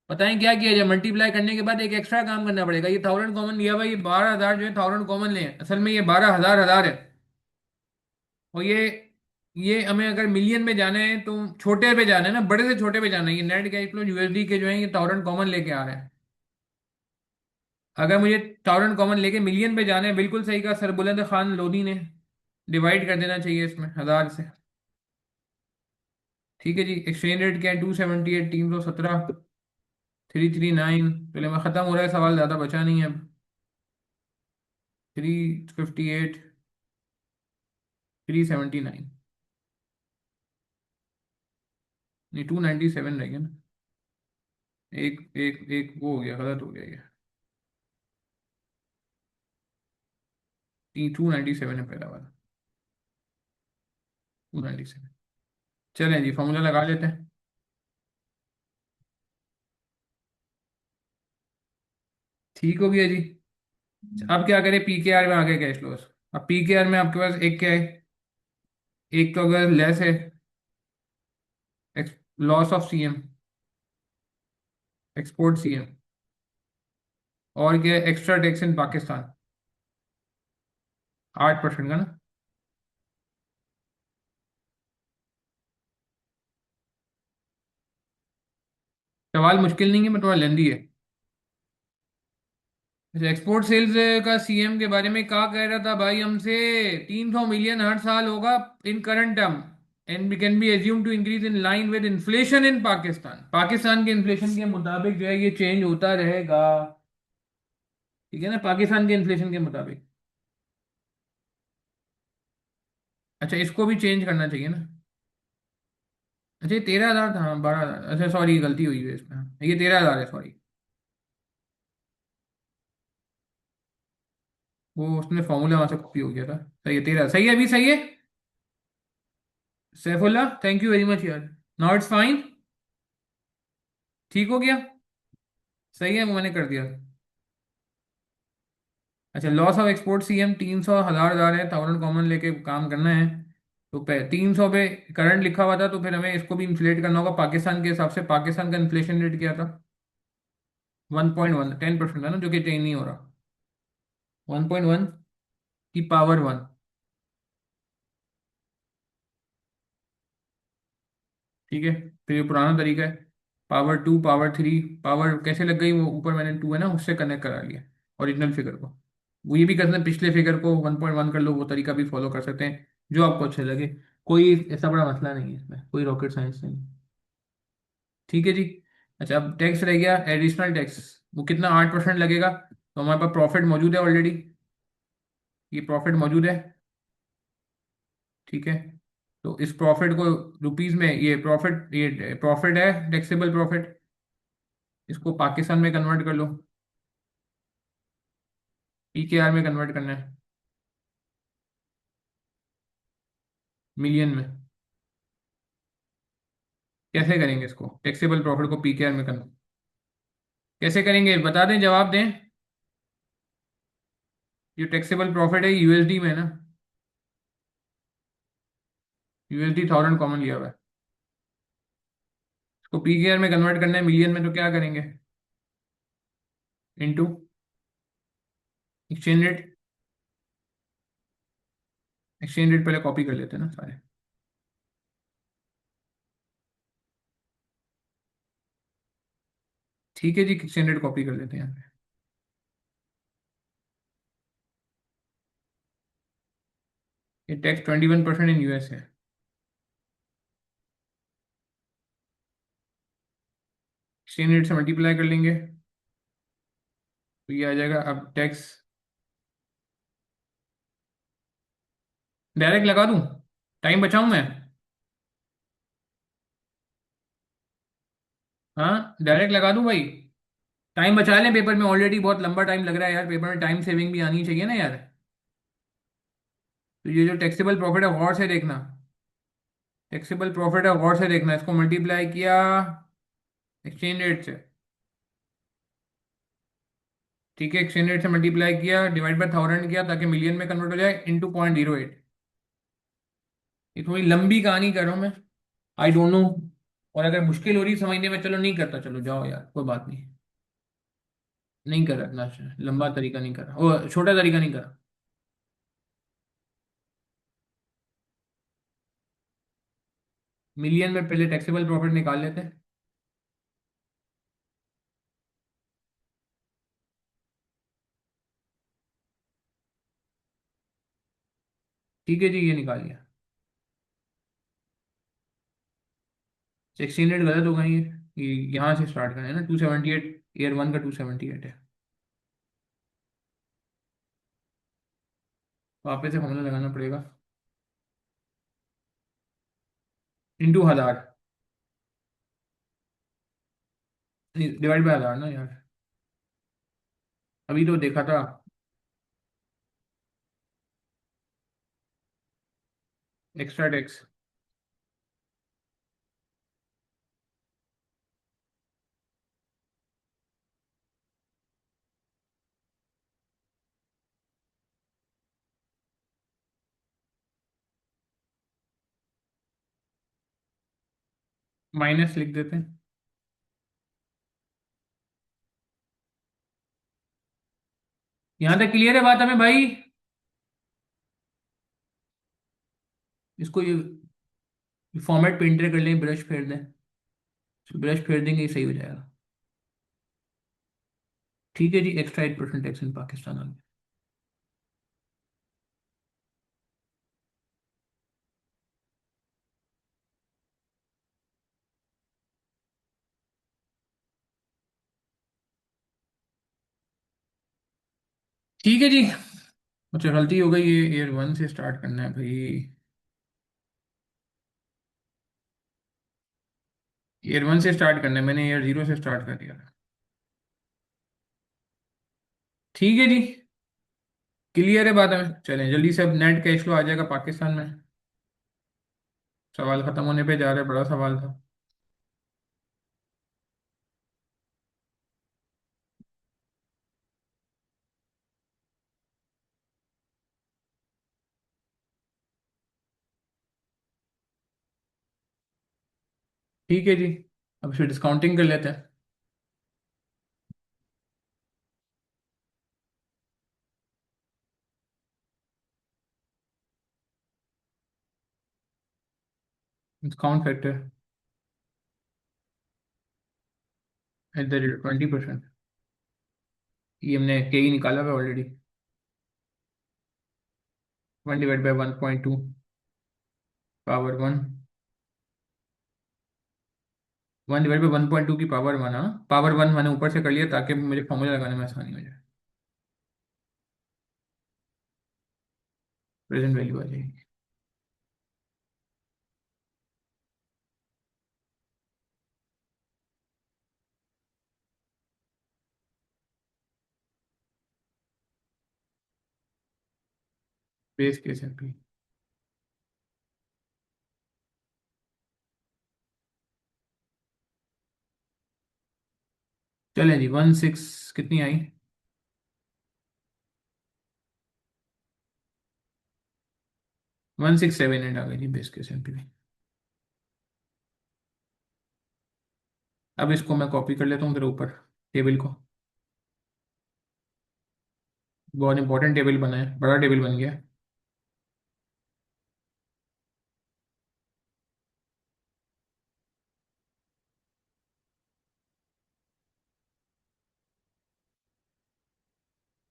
बताएं क्या किया जाए? मल्टीप्लाई करने के बाद एक एक्स्ट्रा काम करना पड़ेगा। ये 1000 कॉमन लिया हुआ है, ये 12,000 जो है 1000 कॉमन ले, असल में ये 12,000 हजार है। और ये हमें अगर मिलियन में जाना है तो छोटे पे जाना है ना, बड़े से छोटे पे जाना है। ये नेट कैश फ्लो यूएसडी के जो है ये 1000 कॉमन लेके आ रहे हैं। अगर मुझे 1000 कॉमन लेके मिलियन पे जाना है, बिल्कुल सही कहा सर बुलंद खान लोधी ने, डिवाइड कर देना चाहिए इसमें 1000 से। ठीक है जी। एक्सचेंज रेट क्या है? 278, 317, 339। चलो मैं ख़त्म हो रहा है सवाल, ज़्यादा बचा नहीं है अब। 358, 379, नहीं 297 रह गया ना। एक एक एक वो हो गया, गलत हो गया ये। 297 है पहला वाला, 297। चलें जी फॉर्मूला लगा लेते हैं। ठीक हो गया जी। अब क्या करें, पीकेआर में आ गए कैश लॉस। अब पीकेआर में आपके पास एक क्या है, एक तो अगर लेस है loss of CM, export CM, और क्या है एक्स्ट्रा टैक्स इन पाकिस्तान, 8% का ना। सवाल मुश्किल नहीं है, मैं थोड़ा लेंदी है। अच्छा एक्सपोर्ट सेल्स का सीएम के बारे में क्या कह रहा था भाई हमसे? 300 मिलियन हर साल होगा in current term, and can be assume to increase in line with inflation in Pakistan. Pakistan के इन्फ्लेशन के मुताबिक जो है ये चेंज होता रहेगा। ठीक है ना, पाकिस्तान के इन्फ्लेशन के मुताबिक। अच्छा इसको भी चेंज करना चाहिए ना। अच्छा ये 13,000 था, हाँ 12,000, अच्छा सॉरी गलती हुई है इसमें, हाँ, ये 13,000 है सॉरी। वो उसमें फॉर्मूला वहां से कॉपी हो गया था। सही है 13, सही है, अभी सही है। Saifullah thank you very much यार। Now it's fine. ठीक हो गया। सही है, वो मैंने कर दिया। अच्छा लॉस ऑफ एक्सपोर्ट सीएम 300 हजार है, 1000 कॉमन लेके काम करना है। तो 300 पे करंट लिखा हुआ था, तो फिर हमें इसको भी इन्फ्लेट करना होगा पाकिस्तान के हिसाब से। पाकिस्तान का इन्फ्लेशन रेट क्या था? 1.1, 10% था ना, जो कि चेंज नहीं हो रहा। 1.1 की पावर 1। ठीक है, फिर ये पुराना तरीका है, पावर 2, पावर 3। पावर कैसे लग गई, वो ऊपर मैंने 2 है ना उससे कनेक्ट करा लिया ओरिजिनल फिगर को। वो ये भी कर सकते हैं, पिछले फिगर को 1.1 कर लो, वो तरीका भी फॉलो कर सकते हैं, जो आपको अच्छा लगे। कोई ऐसा बड़ा मसला नहीं है इसमें, कोई रॉकेट साइंस नहीं। ठीक है जी। अच्छा अब टैक्स रह गया, एडिशनल टैक्स। वो कितना, 8% लगेगा। तो हमारे पास प्रॉफिट मौजूद है ऑलरेडी, ये प्रॉफिट मौजूद है। ठीक है, तो इस प्रॉफिट को रुपीस में, ये प्रॉफिट है टैक्सेबल प्रॉफिट, इसको पाकिस्तान में कन्वर्ट कर लो, पीकेआर में कन्वर्ट करना है, मिलियन में। कैसे करेंगे इसको, टैक्सेबल प्रॉफिट को पीकेआर में कन्वर्ट कैसे करेंगे, बता दें, जवाब दें। ये टैक्सेबल प्रॉफिट है यूएसडी में है ना, यूएसडी 1000 कॉमन लिया हुआ है, इसको पीकेआर में कन्वर्ट करना है मिलियन में, तो क्या करेंगे? Into exchange rate. Exchange rate पहले कॉपी कर लेते हैं ना सारे। ठीक है जी, एक्सचेंज रेट कॉपी कर लेते हैं यहाँ पे। ये टैक्स 21% इन यूएस है। एक्सचेंज रेट से मल्टीप्लाई कर लेंगे तो ये आ जाएगा। अब टैक्स डायरेक्ट लगा दूं, टाइम बचाऊं मैं? हाँ डायरेक्ट लगा दूं भाई, टाइम बचा लें, पेपर में ऑलरेडी बहुत लंबा टाइम लग रहा है यार, पेपर में टाइम सेविंग भी आनी चाहिए ना यार। तो ये जो टैक्सेबल प्रॉफिट है गौर से देखना, टैक्सेबल प्रॉफिट है गौर से देखना, इसको मल्टीप्लाई किया एक्सचेंज रेट से। ठीक है, एक्सचेंज रेट से मल्टीप्लाई किया, डिवाइड बाय 1000 किया ताकि मिलियन में कन्वर्ट हो जाए, इनटू 0.08। ये थोड़ी लंबी कहानी कर रहा हूँ मैं, आई डोंट नो। और अगर मुश्किल हो रही है समझने में, चलो नहीं करता, चलो जाओ यार, कोई बात नहीं। नहीं कर रहा इतना लंबा तरीका नहीं कर रहा, वो छोटा तरीका नहीं कर रहा। मिलियन में पहले टैक्सेबल प्रॉफिट निकाल लेते हैं। ठीक है जी, ये निकाल लिया। एक्सचेंज रेट गलत होगा ये यहाँ से स्टार्ट करें ना, 278, ईयर वन का 278 है। वापस से फॉर्मूला लगाना पड़ेगा, इंटू 1000, डिवाइड बाय 1000 ना यार, अभी तो देखा था। एक्स्ट्रा टैक्स माइनस लिख देते हैं। यहाँ तक क्लियर है बात हमें भाई? इसको ये फॉर्मेट पेंटर कर लें, ब्रश फेर दें, ब्रश फेर देंगे, ये सही हो जाएगा। ठीक है जी, एक्स्ट्रा 8% टैक्स इन पाकिस्तान आ गया। ठीक है जी, अच्छा गलती हो गई, ये ईयर वन से स्टार्ट करना है भाई। ईयर वन से स्टार्ट करना है, मैंने ईयर जीरो से स्टार्ट कर दिया था। ठीक है जी, क्लियर है बात हमें, चलें जल्दी से, अब नेट कैश फ्लो आ जाएगा पाकिस्तान में। सवाल खत्म होने पे जा रहा है, बड़ा सवाल था। ठीक है जी, अब फिर डिस्काउंटिंग कर लेते हैं। Discount factor at the rate 20%। ये हमने के ही निकाला हुआ ऑलरेडी। 1/1.2 पावर वन, 1/1.2 की पावर वन, हाँ पावर वन मैंने ऊपर से कर लिया ताकि मुझे फॉर्मूला लगाने में आसानी हो जाए। प्रेजेंट वैल्यू आ जाएगी। बेस केस है भी। चलें जी, 16 कितनी आई? 167 आ गई जी बेस केस एमपीवी। अब इसको मैं कॉपी कर लेता हूँ तेरे ऊपर, टेबल को। बहुत इंपॉर्टेंट टेबल बना है, बड़ा टेबल बन गया।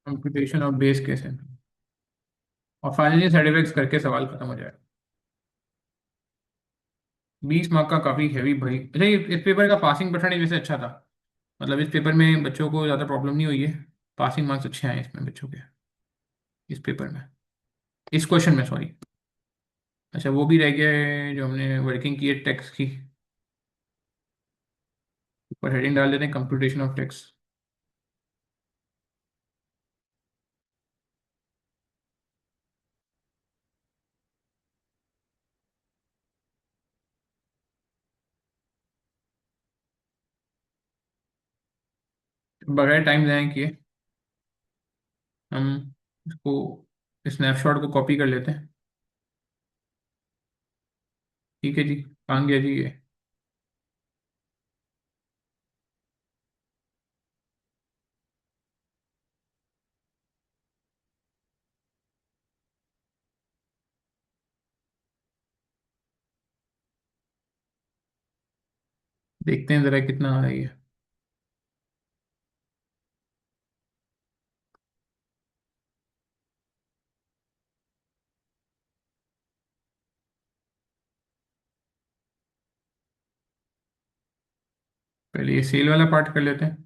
कंप्यूटेशन ऑफ बेस केस है। और फाइनली साइड इफेक्ट्स करके सवाल खत्म हो जाएगा। 20 मार्क का काफी हैवी भाई। अच्छा, इस पेपर का पासिंग परसेंटेज वैसे अच्छा था। मतलब इस पेपर में बच्चों को ज़्यादा प्रॉब्लम नहीं हुई है। पासिंग मार्क्स अच्छे आए इसमें बच्चों के, इस पेपर में, इस क्वेश्चन में सॉरी। अच्छा, वो भी रह गया है जो हमने वर्किंग की है टेक्स्ट की। ऊपर हेडिंग डाल देते हैं, कंप्यूटेशन ऑफ टेक्स्ट। बगैर टाइम ज़ाया किए हम इसको, स्नैपशॉट को कॉपी कर लेते हैं। ठीक है जी, कहाँ गया जी ये। देखते हैं ज़रा कितना आ रही है। पहले ये सेल वाला पार्ट कर लेते हैं।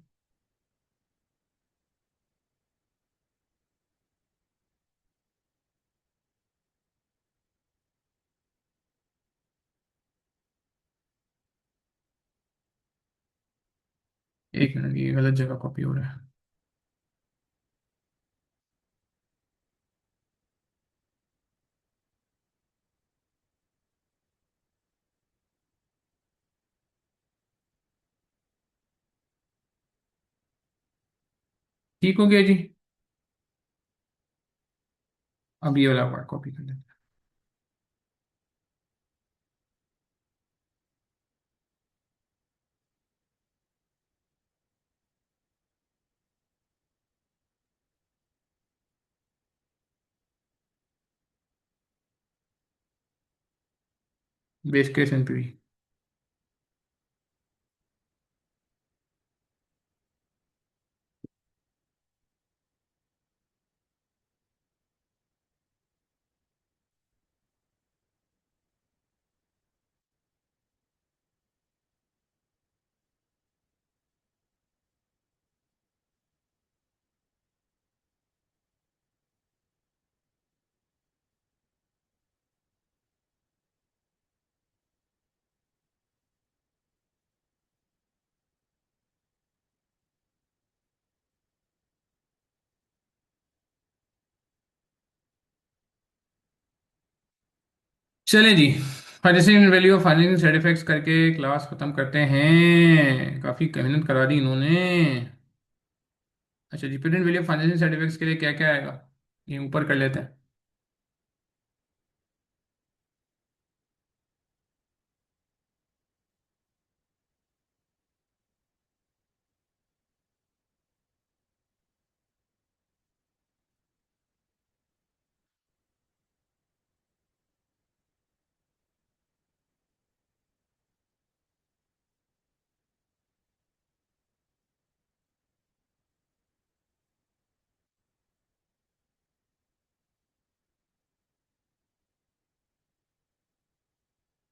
एक मिनट, ये गलत जगह कॉपी हो रहा है। ठीक हो गया जी। अब ये वाला पार्ट कॉपी कर लेते हैं। Base case NPV. चले जी, financial value of financial side effects करके क्लास खत्म करते हैं। काफी मेहनत करा दी इन्होंने। अच्छा जी, present value of financial side effects के लिए क्या क्या आएगा, ये ऊपर कर लेते हैं।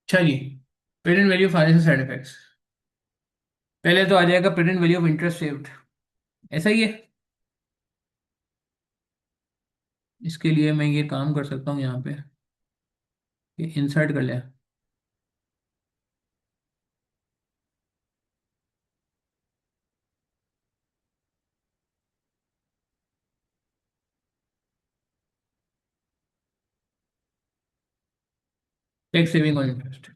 अच्छा जी, present value of financial side effects. पहले तो आ जाएगा present value of interest saved. ऐसा ही है। इसके लिए मैं ये काम कर सकता हूँ यहाँ पे, ये इंसर्ट कर लिया। टैक्स सेविंग और इंटरेस्ट।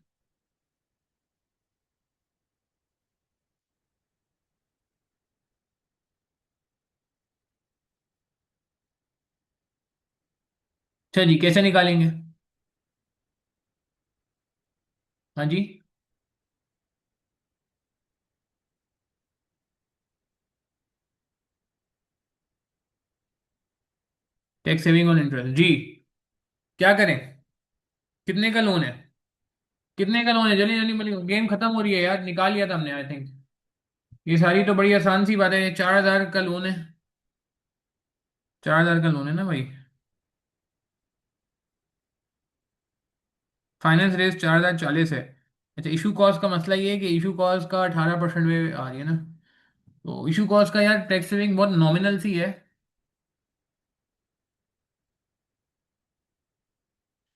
अच्छा जी, कैसे निकालेंगे। हाँ जी। टैक्स सेविंग ऑन इंटरेस्ट जी। क्या करें? कितने का लोन है? कितने का लोन है? जल्दी जल्दी बोलिए, गेम खत्म हो रही है यार, निकाल लिया था हमने आई थिंक। ये सारी तो बड़ी आसान सी बात है, 4,000 का लोन है। 4,000 का लोन है ना भाई। फाइनेंस रेट 4,040 है। अच्छा, इशू कॉस्ट का मसला ये है कि इशू कॉस्ट का 18% में आ रही है ना। तो इशू कॉस्ट का यार टैक्स सेविंग बहुत नॉमिनल सी है।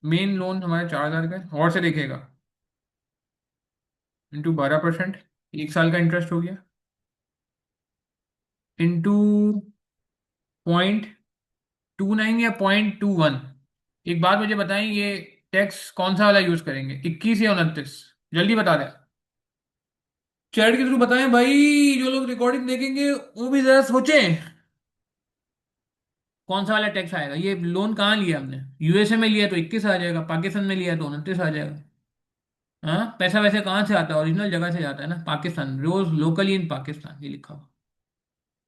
मेन लोन हमारा 4,000 का है, और से देखेगा। इंटू 12%, 1 साल का इंटरेस्ट हो गया। इंटू 0.29 या 0.21। एक बात मुझे बताएं, ये टैक्स कौन सा वाला यूज करेंगे, 21 या 29? जल्दी बता दें। चैट के थ्रू बताएं भाई, जो लोग रिकॉर्डिंग देखेंगे वो भी जरा सोचें। कौन सा वाला टैक्स आएगा? ये लोन कहाँ लिया हमने? यूएसए में लिया तो 21 आ जाएगा, पाकिस्तान में लिया तो 29 आ जाएगा। हाँ, पैसा वैसे कहाँ से आता है? ओरिजिनल जगह से जाता है ना, पाकिस्तान, रोज लोकली इन पाकिस्तान, ये लिखा हुआ।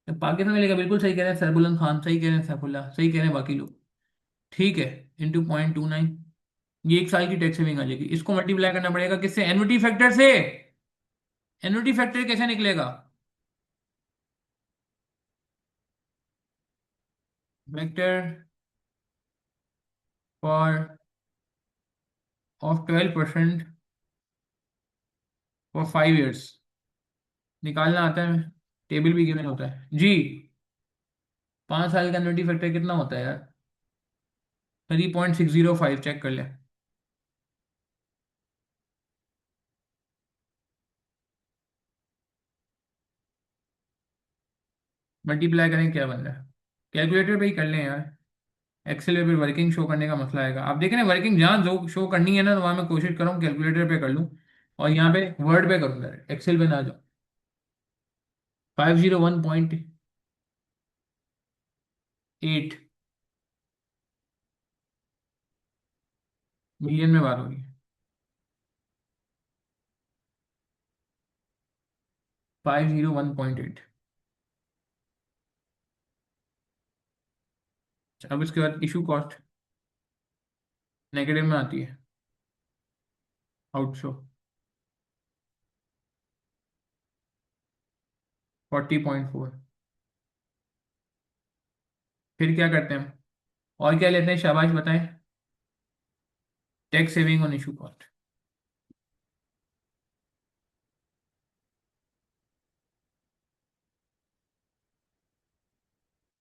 तो पाकिस्तान में लिखा, बिल्कुल सही कह रहे हैं सरबुलंद खान, सही कह रहे हैं सैफुल्ला, सही कह रहे हैं बाकी लोग। ठीक है। इंटू 0.29, ये 1 साल की टैक्स सेविंग आ जाएगी। इसको मल्टीप्लाई करना पड़ेगा किससे? एन्युटी फैक्टर से। एन्युटी फैक्टर कैसे निकलेगा? Factor for of 12% for 5 years. निकालना आता है, टेबल भी गिवन होता है जी। 5 साल का एन्युटी फैक्टर कितना होता है यार? 3.605, चेक कर ले। मल्टीप्लाई करें, क्या बन रहा है? कैलकुलेटर पे ही कर लें यार। एक्सेल पे वर्किंग शो करने का मसला आएगा। आप देखें ना, वर्किंग जहाँ जो शो करनी है ना, तो वहाँ मैं कोशिश कर रहा हूँ कैलकुलेटर पे कर लूँ। और यहाँ पे वर्ड पे करूँगा, एक्सेल पे ना जाओ। 501.8 मिलियन में बात होगी। 501.8। अब इसके बाद इशू कॉस्ट नेगेटिव में आती है, आउट शो 40.4। फिर क्या करते हैं हम? और क्या लेते हैं, शाबाश बताएं। Tax saving on issue cost.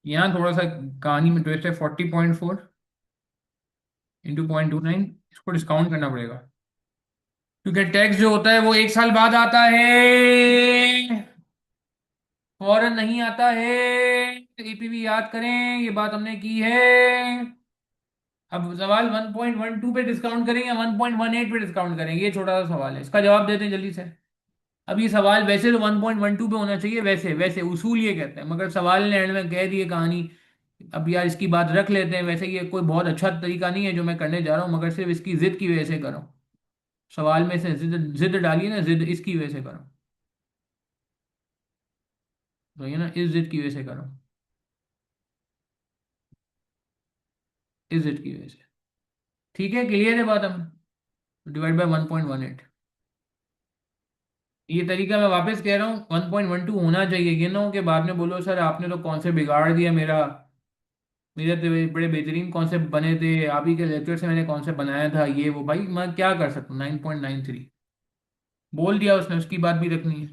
यहाँ थोड़ा सा कहानी में ट्विस्ट है, 40.4 इंटू 0.29, इसको डिस्काउंट करना पड़ेगा। क्योंकि टैक्स जो होता है वो 1 साल बाद आता है, फौरन नहीं आता है। एपीवी याद करें, ये बात हमने की है। अब सवाल 1.12 पे डिस्काउंट करें या 1.18 पे डिस्काउंट करें, ये छोटा सा सवाल है, इसका जवाब देते हैं जल्दी से। अब ये सवाल वैसे तो 1.12 पे होना चाहिए, वैसे वैसे उसूल ये कहते हैं, मगर सवाल ने एंड में कह दी है कहानी। अब यार इसकी बात रख लेते हैं, वैसे ये कोई बहुत अच्छा तरीका नहीं है जो मैं करने जा रहा हूँ, मगर सिर्फ इसकी जिद की वजह से कर रहा हूँ। सवाल में से जिद जिद डालिए ना, जिद इसकी वजह से कर रहा हूँ। तो ये ना, इस जिद की वजह से कर रहा हूँ, इस जिद की वजह से। ठीक है, क्लियर है बात? हम डिवाइड बाय 1.18। ये तरीका मैं वापस कह रहा हूँ, 1.12 होना चाहिए। ये ना हो कि बाद में बोलो सर आपने तो कॉन्सेप्ट बिगाड़ दिया मेरा। मेरे तो बड़े बेहतरीन कॉन्सेप्ट बने थे, आप ही के लेक्चर से मैंने कॉन्सेप्ट बनाया था, ये वो। भाई मैं क्या कर सकता हूँ, 9.93 बोल दिया उसने, उसकी बात भी रखनी है।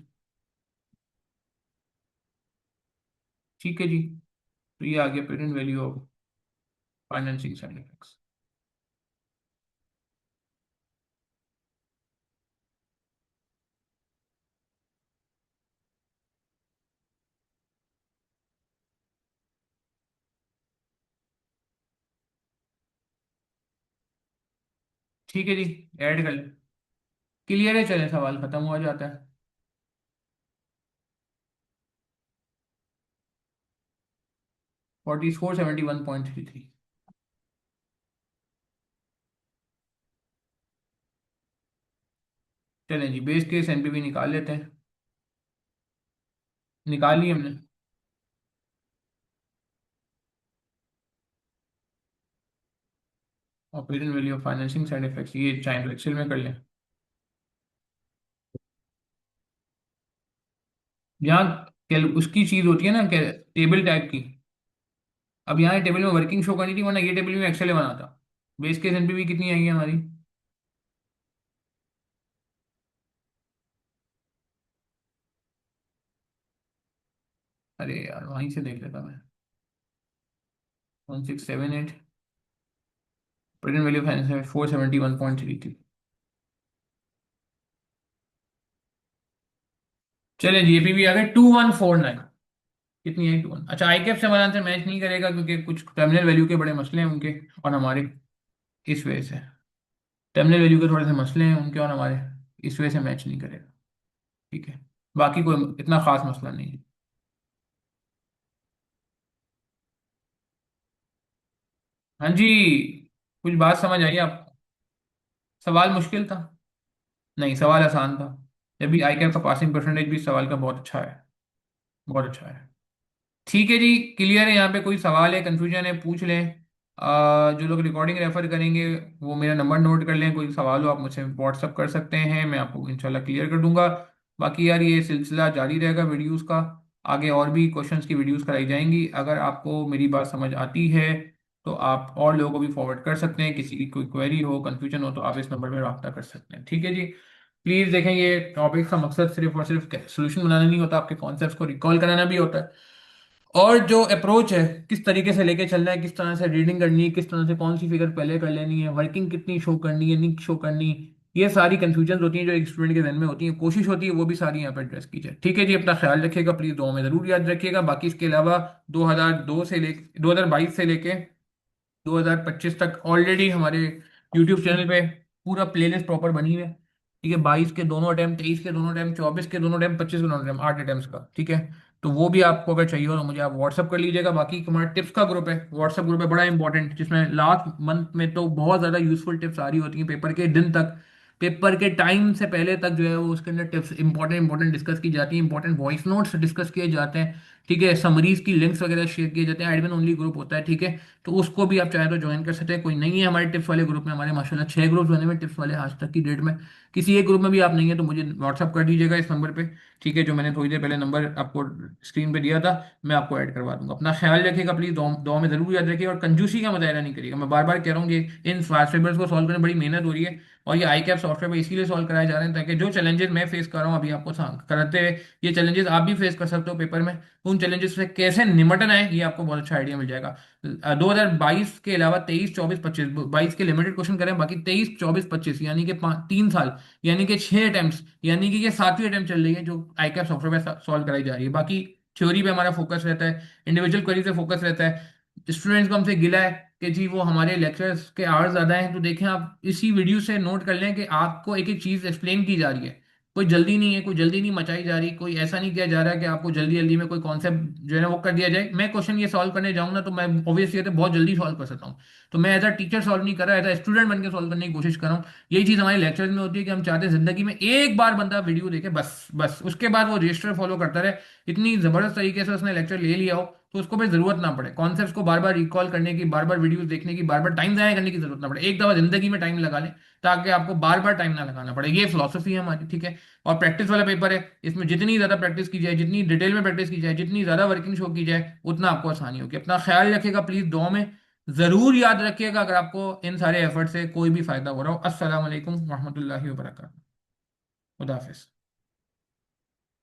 ठीक है जी। तो ये आ गया present value of financing side effects. ठीक है जी, ऐड कर ले। क्लियर है, चले सवाल खत्म हो जाता है। 4471.33। चलें जी, बेस केस एनपीवी निकाल लेते हैं। निकाल ली हमने। Operating value of financing side effects, ये चाहे तो एक्सेल में कर लें। यहाँ उसकी चीज होती है ना, टेबल टाइप की। अब यहाँ टेबल में वर्किंग शो करनी थी, वरना ये टेबल में एक्सेल में बना था। बेस केस एनपीवी कितनी आई है हमारी? अरे यार, वहीं से देख लेता मैं। 1678। Present value finance 471.33। चले जी, एपीवी आ गए 2149। कितनी है 21? अच्छा, आईकेएफ से हमारा आंसर मैच नहीं करेगा क्योंकि कुछ टर्मिनल वैल्यू के बड़े मसले हैं उनके और हमारे, इस वजह से। टर्मिनल वैल्यू के थोड़े से मसले हैं उनके और हमारे, इस वजह से मैच नहीं करेगा। ठीक है, बाकी कोई इतना खास मसला नहीं है। हाँ जी। कुछ बात समझ आई आपको? सवाल मुश्किल था? नहीं, सवाल आसान था। जब भी आईकेएफ का पासिंग परसेंटेज भी इस सवाल का बहुत अच्छा है। बहुत अच्छा है। ठीक है जी, क्लियर है? यहाँ पे कोई सवाल है, कंफ्यूजन है, पूछ लें। जो लोग रिकॉर्डिंग रेफर करेंगे वो मेरा नंबर नोट कर लें, कोई सवाल हो आप मुझसे व्हाट्सअप कर सकते हैं, मैं आपको इंशाल्लाह क्लियर कर दूंगा। बाकी यार, ये सिलसिला जारी रहेगा वीडियोस का। आगे और भी क्वेश्चंस की वीडियोस कराई जाएंगी। अगर आपको मेरी बात समझ आती है तो आप और लोगों को भी फॉरवर्ड कर सकते हैं। किसी की कोई क्वेरी हो, कंफ्यूजन हो, तो आप इस नंबर पर रब्ता कर सकते हैं। ठीक है जी। प्लीज़ देखें, ये टॉपिक का मकसद सिर्फ और सिर्फ सोल्यूशन बनाना नहीं होता, आपके कॉन्सेप्ट्स को रिकॉल कराना भी होता है। और जो अप्रोच है, किस तरीके से लेके चलना है, किस तरह से रीडिंग करनी है, किस तरह से कौन सी फिगर पहले कर लेनी है, वर्किंग कितनी शो करनी है, नहीं शो करनी, ये सारी कंफ्यूजन होती हैं जो एक स्टूडेंट के जहन में होती है। कोशिश होती है वो भी सारी यहाँ पर एड्रेस की जाए। ठीक है जी, अपना ख्याल रखिएगा प्लीज़, दुआ में ज़रूर याद रखिएगा। बाकी इसके अलावा 2002 से ले 2022 से लेके 2025 तक ऑलरेडी हमारे यूट्यूब चैनल पे पूरा प्लेलिस्ट प्रॉपर बनी हुई है। ठीक है, 22 के दोनों अटैम्प्ट, 23 के दोनों अटैम्प्ट, 24 के दोनों अटैम्प्ट, 25 के दोनों अटैम्प्ट, 8 अटैम्प्ट का। ठीक है, तो वो भी आपको अगर चाहिए हो तो मुझे आप व्हाट्सअप कर लीजिएगा। बाकी हमारा टिप्स का ग्रुप है, व्हाट्सअप ग्रुप है बड़ा इंपॉर्टेंट, जिसमें लास्ट मंथ में तो बहुत ज़्यादा यूजफुल टिप्स आ रही होती हैं पेपर के दिन तक। पेपर के टाइम से पहले तक जो है वो उसके अंदर टिप्स इंपॉर्टेंट इंपॉर्टेंट डिस्कस की जाती है, इंपॉर्टेंट वॉइस नोट्स डिस्कस किए जाते हैं। ठीक है, समरीज की लिंक्स वगैरह शेयर किए जाते हैं। एडमिन ओनली ग्रुप होता है। ठीक है, तो उसको भी आप चाहे तो ज्वाइन कर सकते हैं। कोई नहीं है हमारे टिप्स वाले ग्रुप में, हमारे माशाल्लाह 6 ग्रुप बने हुए टिप्स वाले आज तक की डेट में। किसी एक ग्रुप में भी आप नहीं है तो मुझे व्हाट्सअप कर दीजिएगा इस नंबर पे। ठीक है, जो मैंने थोड़ी देर पहले नंबर आपको स्क्रीन पे दिया था, मैं आपको ऐड करवा दूंगा। अपना ख्याल रखिएगा प्लीज, दो में जरूर याद रखिएगा, और कंजूसी का मुजाहरा नहीं करिएगा। मैं बार बार कह रहा हूँ कि इन फास्ट पेपर्स को सॉल्व करने में बड़ी मेहनत हो रही है, और ये आई कैप सॉफ्टवेयर में इसीलिए सॉल्व कराए जा रहे हैं ताकि जो चैलेंजेस मैं फेस कर रहा हूँ अभी आपको कराते हुए, ये चैलेंजेस आप भी फेस कर सकते हो पेपर में। उन चैलेंजेस से कैसे निपटना है ये आपको बहुत अच्छा आइडिया मिल जाएगा। 2022 के अलावा 23, 24, 25, 22 के लिमिटेड क्वेश्चन करें, बाकी 23, 24, 25 यानी कि 3 साल, यानी कि 6 अटेम्प्ट, यानी कि ये 7वीं अटेम्प्ट चल रही है जो आई कैप सॉफ्टवेयर में सॉल्व कराई जा रही है। बाकी थ्योरी पे हमारा फोकस रहता है, इंडिविजुअल क्वेरी पे फोकस रहता है। स्टूडेंट्स को हमसे गिला है कि जी वो हमारे लेक्चर्स के आवर्स ज़्यादा हैं, तो देखें आप इसी वीडियो से नोट कर लें कि आपको एक एक चीज़ एक्सप्लेन की जा रही है। कोई जल्दी नहीं है, कोई जल्दी नहीं मचाई जा रही, कोई ऐसा नहीं किया जा रहा कि आपको जल्दी जल्दी में कोई कॉन्सेप्ट जो है ना वो कर दिया जाए। मैं क्वेश्चन ये सॉल्व करने जाऊँ ना तो मैं ऑब्वियसली बहुत जल्दी सॉल्व कर सकता हूँ, तो मैं एज अ टीचर सॉल्व नहीं कर रहा, एज अ स्टूडेंट बन के सॉल्व करने की कोशिश कर रहा हूँ। यही चीज़ हमारे लेक्चर्स में होती है कि हम चाहते हैं जिंदगी में एक बार बंदा वीडियो देखे, बस बस उसके बाद वो रजिस्टर फॉलो करता रहे। इतनी ज़बरदस्त तरीके से उसने लेक्चर ले लिया हो तो उसको फिर जरूरत ना पड़े कॉन्सेप्ट्स को बार बार रिकॉल करने की, बार बार वीडियोस देखने की, बार बार टाइम जाया करने की जरूरत ना पड़े। एक दफा जिंदगी में टाइम लगा लें ताकि आपको बार बार टाइम ना लगाना पड़े। ये फिलॉसफी है हमारी। ठीक है, और प्रैक्टिस वाला पेपर है, इसमें जितनी ज्यादा प्रैक्टिस की जाए, जितनी डिटेल में प्रैक्टिस की जाए, जितनी ज्यादा वर्किंग शो की जाए, उतना आपको आसानी होगी। अपना ख्याल रखिएगा प्लीज, दुआ में जरूर याद रखिएगा अगर आपको इन सारे एफर्ट से कोई भी फायदा हो रहा हो। अस्सलाम वालेकुम रहमतुल्लाहि व बरकातहू। खुदा हाफिज।